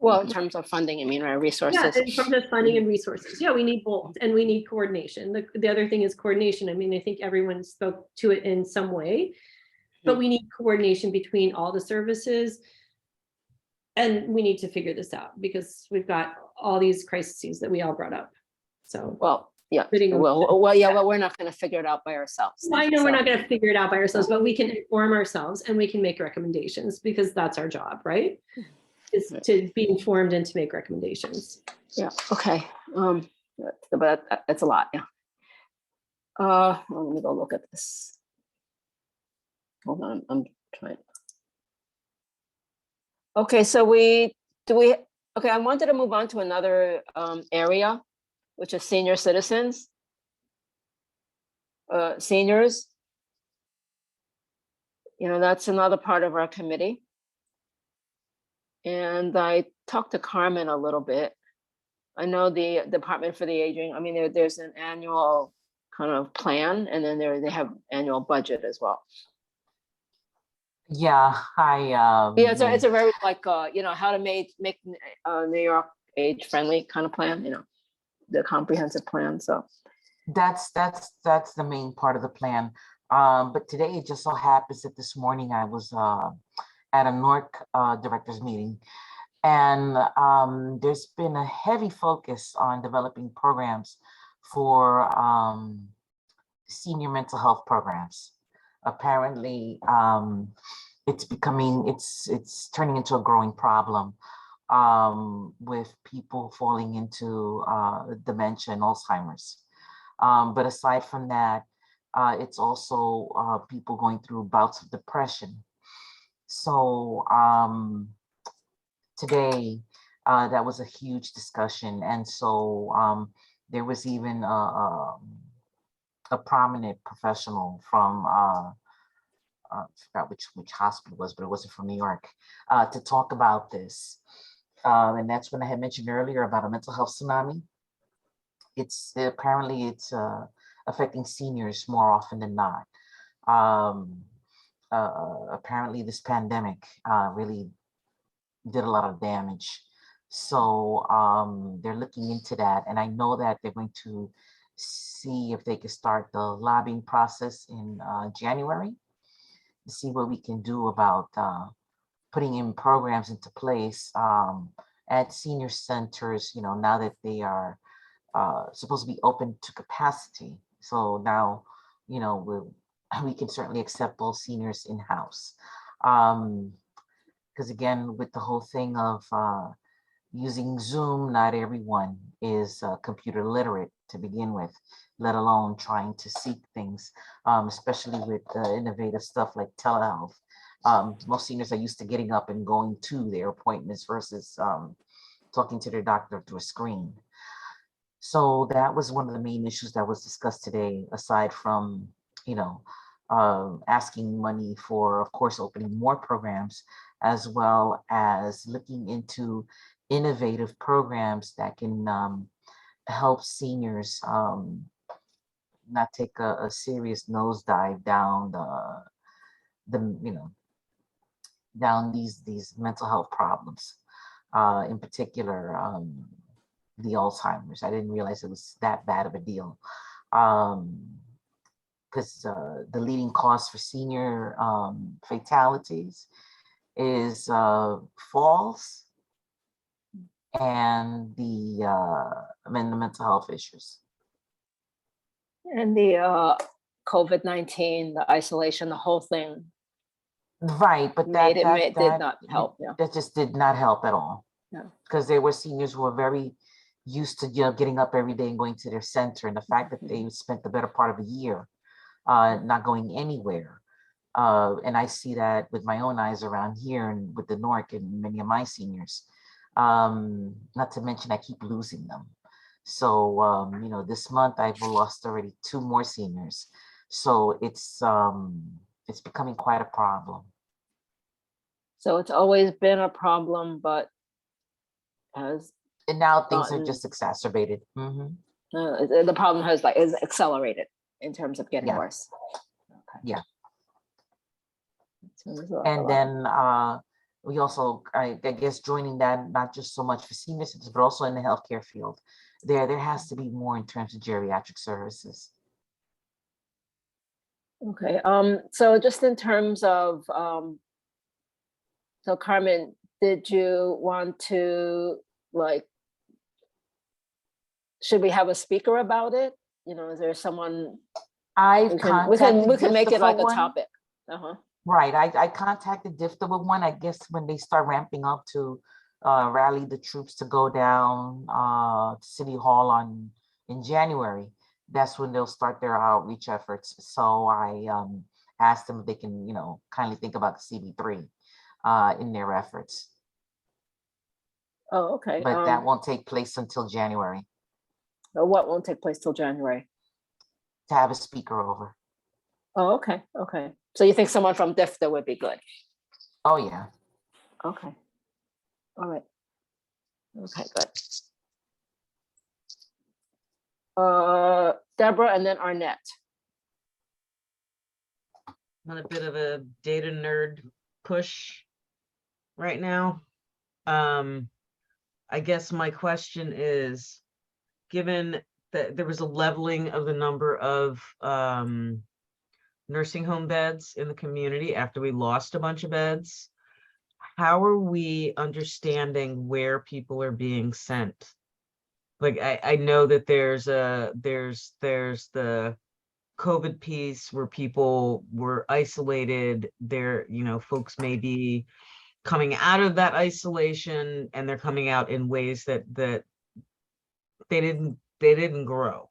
Well, in terms of funding, I mean, right, Yeah, resources. in terms of funding and resources. Yeah, we need both, and we need coordination. The other thing is coordination. I mean, I think everyone spoke to it in some way, but we need coordination between all the services. And we need to figure this out because we've got all these crises that we all brought up. So, Well, yeah, Fitting on- well, yeah, but we're not going to figure it out by ourselves. I know we're So- not going to figure it out by ourselves, but we can inform ourselves and we can make recommendations because that's our job, right? Is to be informed and to make recommendations. Yeah, okay. But that's a lot, yeah. Well, let me go look at this. Hold on, I'm trying. Okay, so okay, I wanted to move on to another area, which is senior citizens. Seniors. You know, that's another part of our committee. And I talked to Carmen a little bit. I know the Department for the Aging, I mean, there's an annual kind of plan, and then they have annual budget as well. Yeah, Yeah, it's a very like, you know, how to make New York age friendly kind of plan, you know, the comprehensive plan, so. That's the main part of the plan. But today it just so happens that this morning I was at a NORC directors meeting, and there's been a heavy focus on developing programs for senior mental health programs. Apparently, it's turning into a growing problem with people falling into dementia and Alzheimer's. But aside from that, it's also people going through bouts of depression. So today, that was a huge discussion. And so there was even a prominent professional from, I forgot which hospital it was, but it wasn't from New York, to talk about this. And that's when I had mentioned earlier about a mental health tsunami. It's apparently affecting seniors more often than not. Apparently this pandemic really did a lot of damage. So they're looking into that. And I know that they're going to see if they can start the lobbying process in January to see what we can do about putting in programs into place at senior centers, you know, now that they are supposed to be open to capacity. So now, you know, we can certainly accept those seniors in-house. Because again, with the whole thing of using Zoom, not everyone is computer literate to begin with, let alone trying to seek things, especially with innovative stuff like telehealth. Most seniors are used to getting up and going to their appointments versus talking to their doctor through a screen. So that was one of the main issues that was discussed today, aside from, you know, asking money for, of course, opening more programs, as well as looking into innovative programs that can help seniors not take a serious nosedive down down these mental health problems, in particular the Alzheimer's. I didn't realize it was that bad of a deal, because the leading cause for senior fatalities is falls and the mental health issues. And the COVID-19, the isolation, the whole thing. Right, but that did not help. Yeah, that just did not help at all. No. Because there were seniors who were very used to, you know, getting up every day and going to their center, and the fact that they spent the better part of a year not going anywhere. And I see that with my own eyes around here and with the NORC and many of my seniors. Not to mention I keep losing them. So, you know, this month I've lost already 2 more seniors. So it's becoming quite a problem. So it's always been a problem, but and now things are just exacerbated. Mm-hmm. The problem is accelerated in terms of getting worse. Okay. Yeah. So and then we also, I guess, joining that, not just so much for senior citizens, but also in the healthcare field. There has to be more in terms of geriatric services. Okay, so just in terms of, so Carmen, did you want to, like, should we have a speaker about it? You know, is there someone, I've we contacted can make DIFTA it for like a one. topic. Uh-huh. Right, I contacted DIFTA with one. I guess when they start ramping up to rally the troops to go down to City Hall in January, that's when they'll start their outreach efforts. So I asked them if they can, you know, kindly think about the CB3 in their efforts. Oh, okay. But that won't take place until January, What won't take place till January? to have a speaker over. Oh, okay, okay. So you think someone from DIFTA would be good? Oh, yeah. Okay. All right. Okay, good. Deborah and then Arnett. On a bit of a data nerd push right now. I guess my question is, given that there was a leveling of the number of nursing home beds in the community after we lost a bunch of beds, how are we understanding where people are being sent? Like, I know that there's the COVID piece where people were isolated. There, you know, folks may be coming out of that isolation and they're coming out in ways that they didn't grow.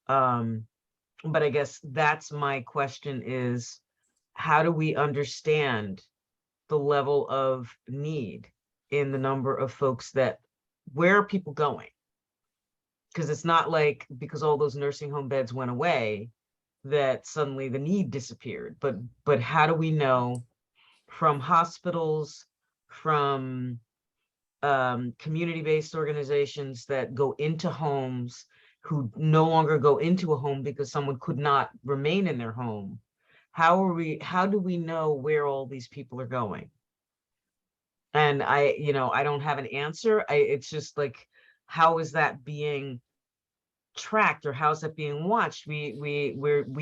But I guess that's my question is, how do we understand the level of need in the number of folks that, where are people going? Because it's not like because all those nursing home beds went away that suddenly the need disappeared. But how do we know from hospitals, from community-based organizations that go into homes, who no longer go into a home because someone could not remain in their home? How do we know where all these people are going? And I don't have an answer. It's just like, how is that being tracked, or how's that being watched? We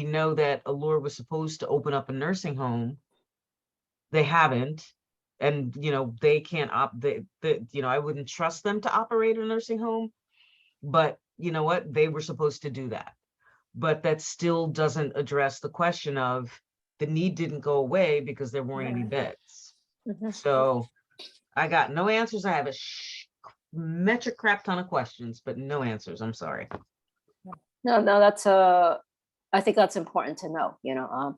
know that Allure was supposed to open up a nursing home. They haven't, and they can't I wouldn't trust them to operate a nursing home, but you know what, they were supposed to do that. But that still doesn't address the question of the need didn't go away because there weren't any beds. So I got no answers. I have a metric crap ton of questions, but no answers. I'm sorry. No, that's I think that's important to know,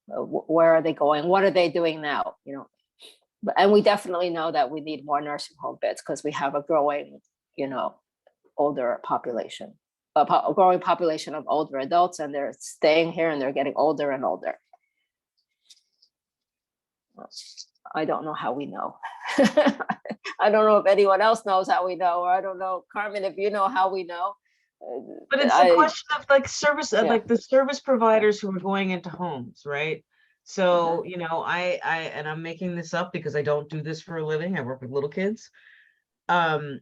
where are they going? What are they doing now? And we definitely know that we need more nursing home beds because we have a growing, older population, a growing population of older adults, and they're staying here and they're getting older and older. I don't know how we know. I don't know if anyone else knows how we know, or I don't know, Carmen, if you know how we know. But it's a question of like service, like the service providers who are going into homes, right? So, and I'm making this up because I don't do this for a living. I work with little kids. I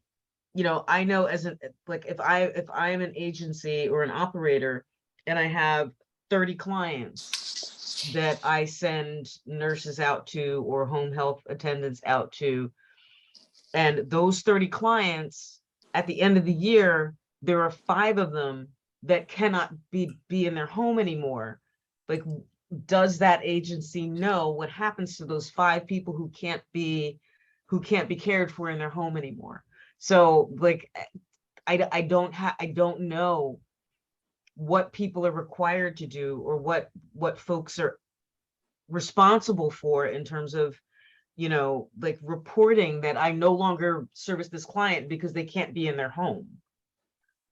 know if I'm an agency or an operator and I have 30 clients that I send nurses out to or home health attendants out to, and those 30 clients at the end of the year, there are 5 of them that cannot be in their home anymore. Like, does that agency know what happens to those 5 people who can't be cared for in their home anymore? So like, I don't know what people are required to do or what folks are responsible for in terms of, like reporting that I no longer service this client because they can't be in their home.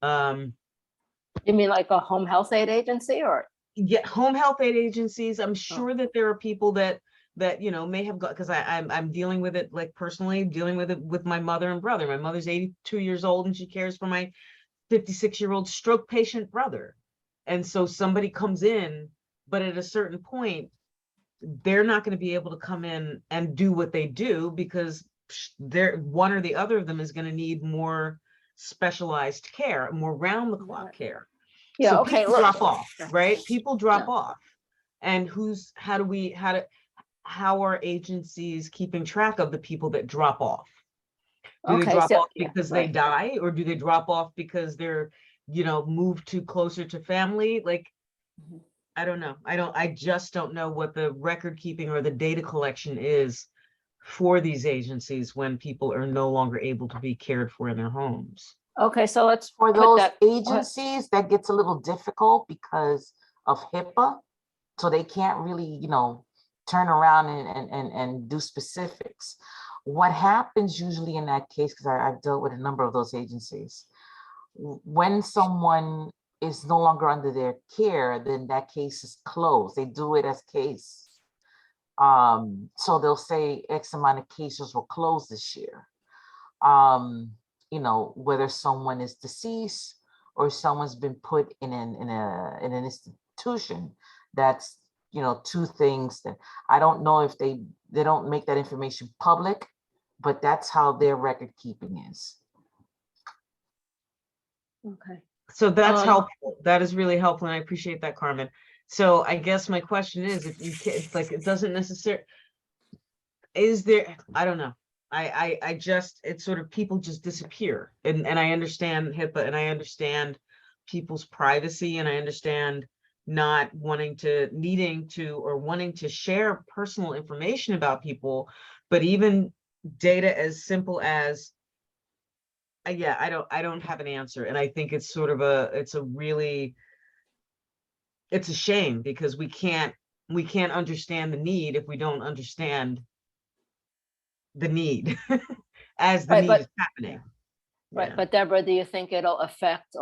You mean like a home health aid agency, or? Yeah, home health aid agencies. I'm sure that there are people that may have got, because I'm dealing with it, like personally dealing with it with my mother and brother. My mother's 82 years old and she cares for my 56-year-old stroke patient brother. And so somebody comes in, but at a certain point, they're not going to be able to come in and do what they do because they're one or the other of them is going to need more specialized care, more round the clock care. Yeah, So okay, people look. drop off, right? People drop Yeah. off. And how are agencies keeping track of the people that drop off? Do they Okay, drop so- off yeah, because they right. die, or do they drop off because they're, moved to closer to family? Like, Mhm. I don't know. I just don't know what the record keeping or the data collection is for these agencies when people are no longer able to be cared for in their homes. Okay, so let's For put those that. agencies, that gets a little difficult because of HIPAA. So they can't really, turn around and do specifics. What happens usually in that case, because I've dealt with a number of those agencies, when someone is no longer under their care, then that case is closed. They do it as case. So they'll say X amount of cases were closed this year. Whether someone is deceased or someone's been put in an institution. That's, two things that I don't know if they don't make that information public, but that's how their record keeping is. Okay. So that's helpful. That is really helpful. And I appreciate that, Carmen. So I guess my question is, if you can, like, it doesn't necessarily, is there, I don't know. I just, it's sort of, people just disappear. And I understand HIPAA and I understand people's privacy and I understand not wanting to, needing to, or wanting to share personal information about people, but even data as simple as, yeah, I don't have an answer. And I think it's sort of it's a shame because we can't understand the need if we don't understand the need as the Right, need but- is happening. Right, Yeah. but Deborah, do you think it'll affect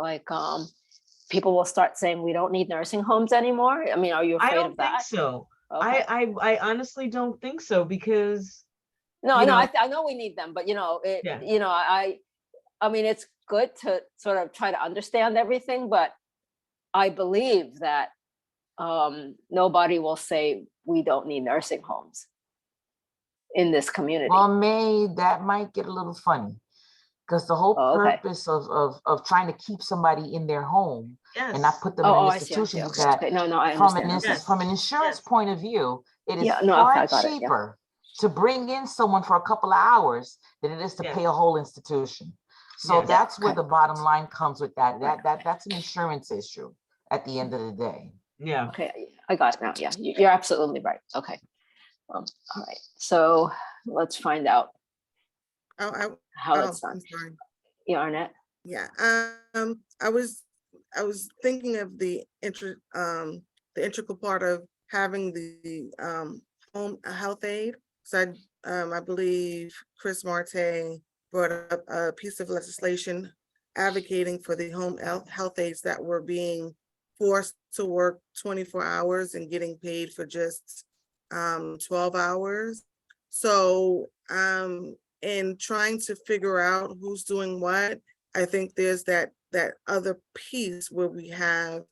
people will start saying we don't need nursing homes anymore? I mean, are you I afraid don't of think that? so. Okay. I honestly don't think so because No, you no, know- I know we need them, but Yeah. I mean, it's good to sort of try to understand everything, but I believe that nobody will say we don't need nursing homes in this community. Well, that might get a little funny because the whole Oh, okay. purpose of trying to keep somebody in their home Yes. and not put them Oh, in I an see, institution is okay. that Okay, no, I from understand. Okay. from an insurance Yes. point of view, it is Yeah, no, far okay, I got it, yeah. cheaper to bring in someone for a couple of hours than it is to Yes. pay a whole institution. So Yes. that's where Okay. the bottom line comes with that. That's an insurance issue at the end of the day. Yeah. Okay, I got it now. Yeah, you're absolutely right. Okay. All right. So let's find out how it's done. I'm sorry. Yeah, Arnett. Yeah, I was thinking of the integral part of having the home health aid. So I believe Chris Marte brought up a piece of legislation advocating for the home health aides that were being forced to work 24 hours and getting paid for just 12 hours. So in trying to figure out who's doing what, I think there's that other piece where we have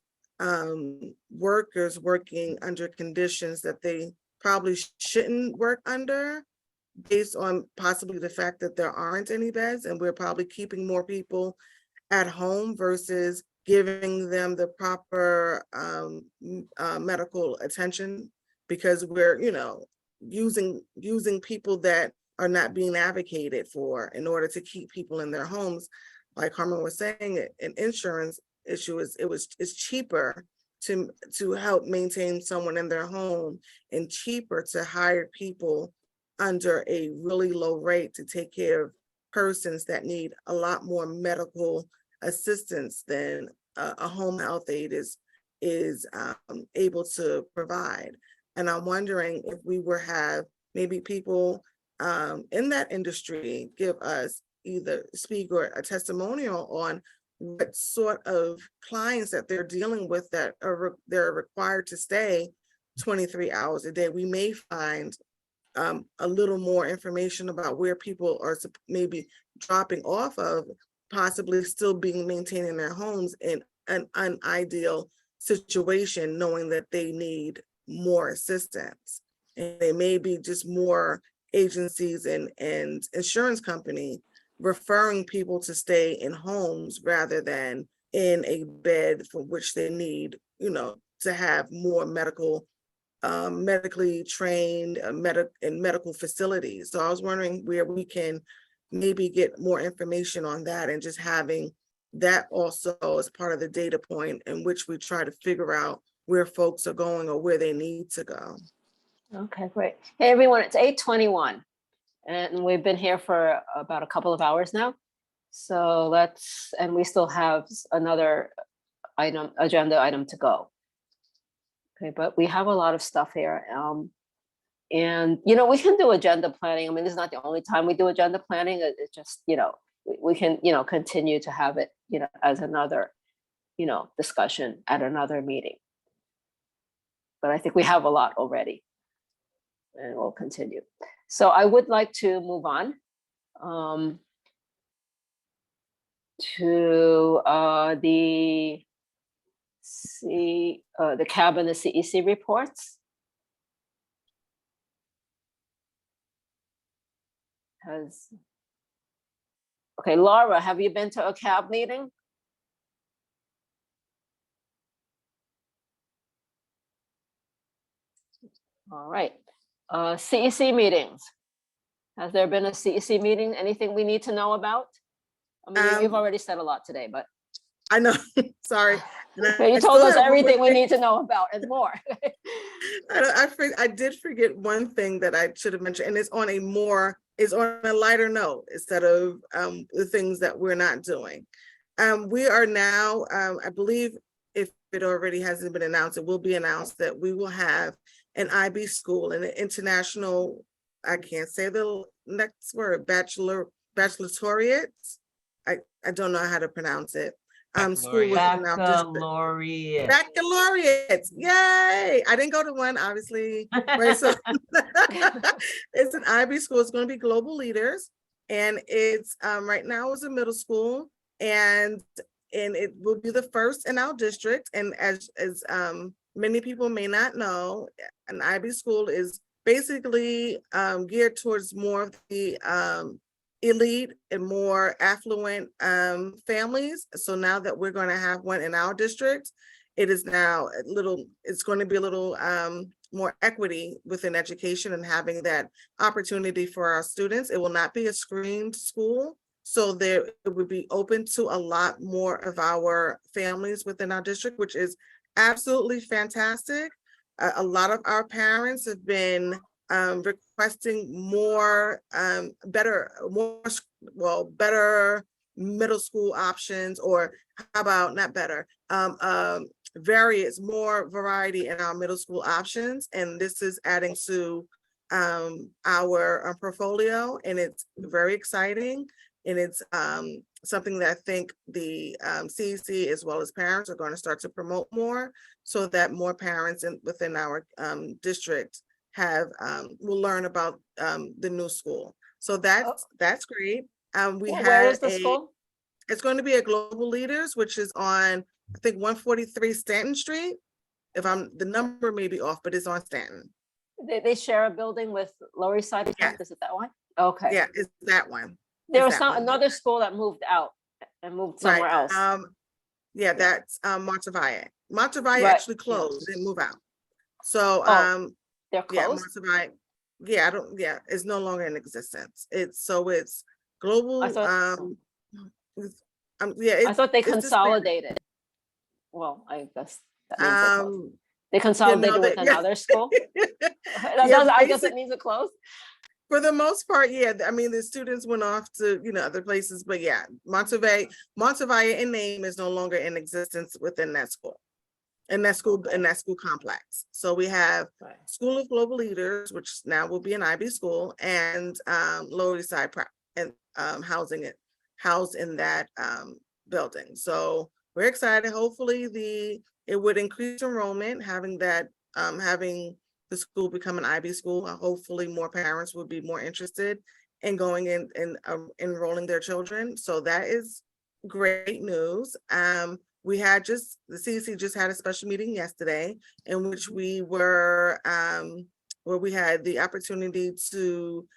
workers working under conditions that they probably shouldn't work under, based on possibly the fact that there aren't any beds and we're probably keeping more people at home versus giving them the proper medical attention, because we're using people that are not being advocated for in order to keep people in their homes. Like Carmen was saying, an insurance issue it's cheaper to help maintain someone in their home and cheaper to hire people under a really low rate to take care of persons that need a lot more medical assistance than a home health aide is able to provide. And I'm wondering if we have maybe people in that industry give us either speak or a testimonial on what sort of clients that they're dealing with that they're required to stay 23 hours a day. We may find a little more information about where people are maybe dropping off of, possibly still being maintained in their homes in an unideal situation, knowing that they need more assistance. And it may be just more agencies and insurance company referring people to stay in homes rather than in a bed for which they need, to have more medically trained in medical facilities. So I was wondering where we can maybe get more information on that, and just having that also as part of the data point in which we try to figure out where folks are going or where they need to go. Okay, great. Hey, everyone, it's 8:21 and we've been here for about a couple of hours now. So and we still have another agenda item to go. Okay, but we have a lot of stuff here. And, we can do agenda planning. I mean, this is not the only time we do agenda planning. It's just, we can, continue to have it, as another, discussion at another meeting. But I think we have a lot already, and we'll continue. So I would like to move on to the CAB and the CEC reports. Okay, Laura, have you been to a CAB meeting? All right. CEC meetings. Has there been a CEC meeting? Anything we need to know about? I mean, you've already said a lot today, but. I know, sorry. Okay, you told us everything we need to know about and more. I did forget one thing that I should have mentioned, and it's on a lighter note instead of the things that we're not doing. We are now, I believe if it already hasn't been announced, it will be announced that we will have an IB school, an international, I can't say the next word, baccalaureate. I don't know how to pronounce it. School within our district. Baccalaureate. Yay! I didn't go to one, obviously. Right, so it's an IB school. It's going to be Global Leaders, and it's right now is a middle school, and it will be the first in our district. And as many people may not know, an IB school is basically geared towards more of the elite and more affluent families. So now that we're going to have one in our district, it's going to be a little more equity within education and having that opportunity for our students. It will not be a screened school, so it would be open to a lot more of our families within our district, which is absolutely fantastic. A lot of our parents have been requesting better middle school options, or how about not better, more variety in our middle school options. And this is adding to our portfolio, and it's very exciting. And it's something that I think the CEC as well as parents are going to start to promote more, so that more parents within our district will learn about the new school. So that's great. Where is the school? It's going to be at Global Leaders, which is on, I think, 143 Stanton Street. The number may be off, but it's on Stanton. They share a building with Lower East Side campus. Is that one? Okay. Yeah, it's that one. There was another school that moved out and moved somewhere else. That's Monteville. Monteville actually closed, didn't move out. So they're closed. It's no longer in existence. It's Global. I thought they consolidated. Well, I guess that means they consolidated with another school. I guess it means it closed. For the most part, yeah. I mean, the students went off to other places, but yeah, Monteville in name is no longer in existence within that school. In that school complex. So we have School of Global Leaders, which now will be an IB school, and Lower East Side and housed in that building. So we're excited. Hopefully it would increase enrollment, having the school become an IB school. Hopefully more parents would be more interested in going in and enrolling their children. So that is great news. The CEC just had a special meeting yesterday in which we were where we had the opportunity to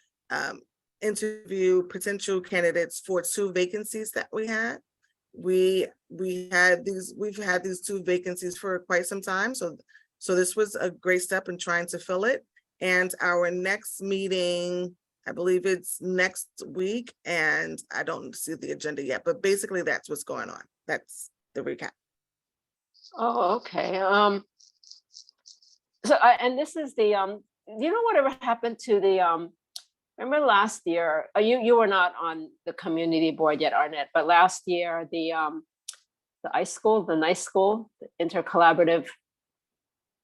interview potential candidates for 2 vacancies that we had. We've had these 2 vacancies for quite some time. So this was a great step in trying to fill it. And our next meeting, I believe it's next week, and I don't see the agenda yet, but basically that's what's going on. That's the recap. Oh, okay. And this is the, you know, whatever happened to the, remember last year, you were not on the community board yet, Arnett, but last year, the ice school, the nice school, the intercollaborative,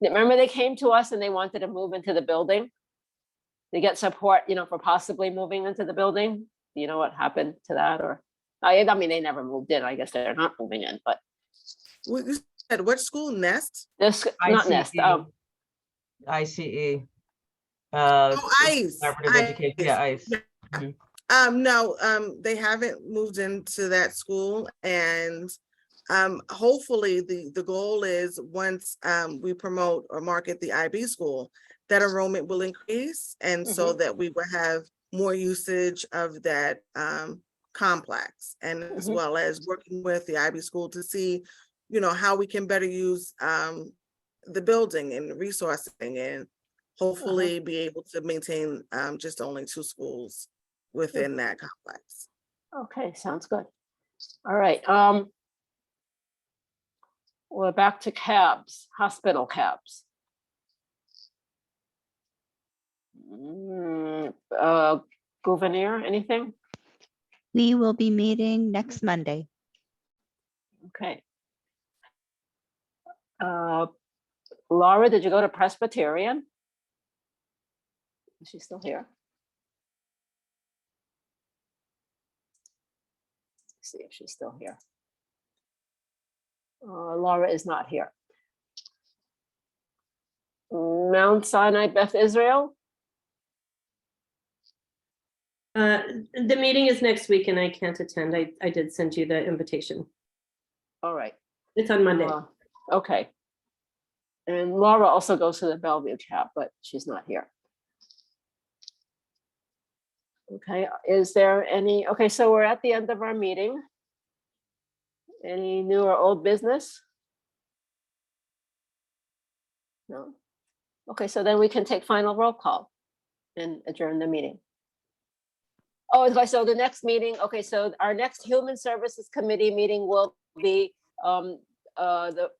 remember they came to us and they wanted to move into the building? They get support, you know, for possibly moving into the building. Do you know what happened to that? Or, I mean, they never moved in. I guess they're not moving in, but. You said what school? Nest? This, not Nest, ICE. ICE. Collaborative education. Yeah, ICE. No, they haven't moved into that school, and hopefully the goal is once we promote or market the IB school, that enrollment will increase, and so that we will have more usage of that complex, and as well as working with the IB school to see, you know, how we can better use the building and resourcing, and hopefully be able to maintain just only 2 schools within that complex. Okay, sounds good. All right. We're back to cabs, hospital cabs. Gouverneur, anything? We will be meeting next Monday. Okay. Laura, did you go to Presbyterian? Is she still here? Let's see if she's still here. Laura is not here. Mount Sinai Beth Israel? The meeting is next week and I can't attend. I did send you the invitation. All right. It's on Monday. Okay. And Laura also goes to the Bellevue cab, but she's not here. Okay, is there any, okay, so we're at the end of our meeting. Any new or old business? No? Okay, so then we can take final roll call and adjourn the meeting. Oh, okay, so the next meeting, okay, so our next Human Services Committee meeting will be the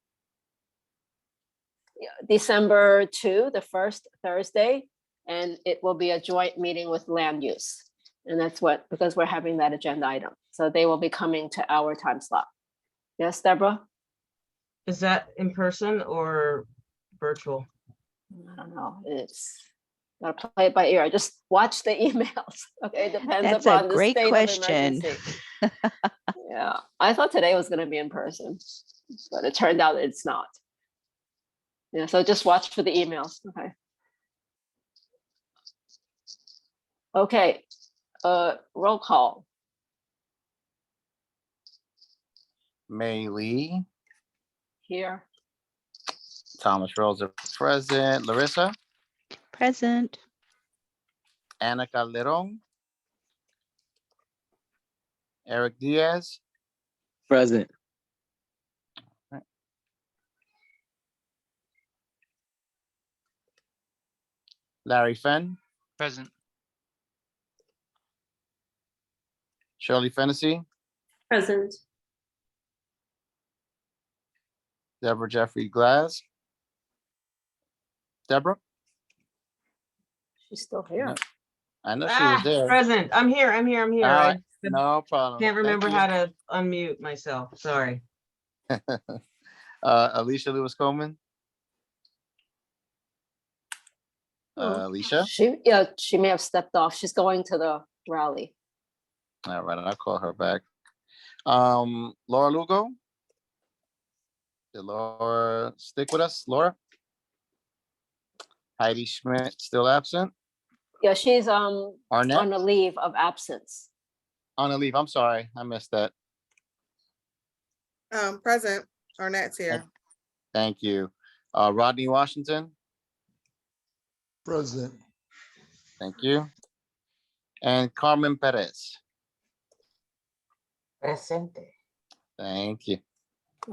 December 2, the first Thursday, and it will be a joint meeting with land use. And that's what, because we're having that agenda item. So they will be coming to our time slot. Yes, Deborah? Is that in person or virtual? I don't know. It's gotta play it by ear. I just watch the emails. Okay, it depends That's upon a the great state question. of emergency. Yeah, I thought today was gonna be in person, but it turned out it's not. Yeah, so just watch for the emails. Okay. Okay, roll call. May Lee, Here. Thomas Rosa present, Larissa, Present. Anna Calderon, Eric Diaz, Present. Larry Fenn, Present. Shirley Fennessy, Present. Deborah Jeffrey Glass. Deborah? She's still here. No. I know she was there. Present. I'm here. All right, no problem. Can't remember Thank how to unmute myself. Sorry. you. Alicia Lewis Coleman. Alicia? She may have stepped off. She's going to the rally. All right, I'll call her back. Laura Lugo. Did Laura stick with us? Laura? Heidi Schmidt still absent? Yeah, she's Arnett? on a leave of absence. On a leave. I'm sorry, I missed that. Present, Arnett's here. Thank you. Rodney Washington, Present. Thank you. And Carmen Perez. Presente. Thank you.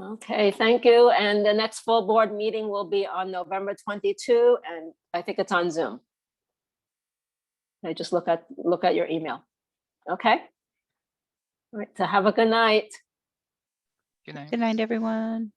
Okay, thank you. And the next full board meeting will be on November 22, and I think it's on Zoom. I just look at your email. Okay. All right, so have a good night. Good night. Good night, everyone.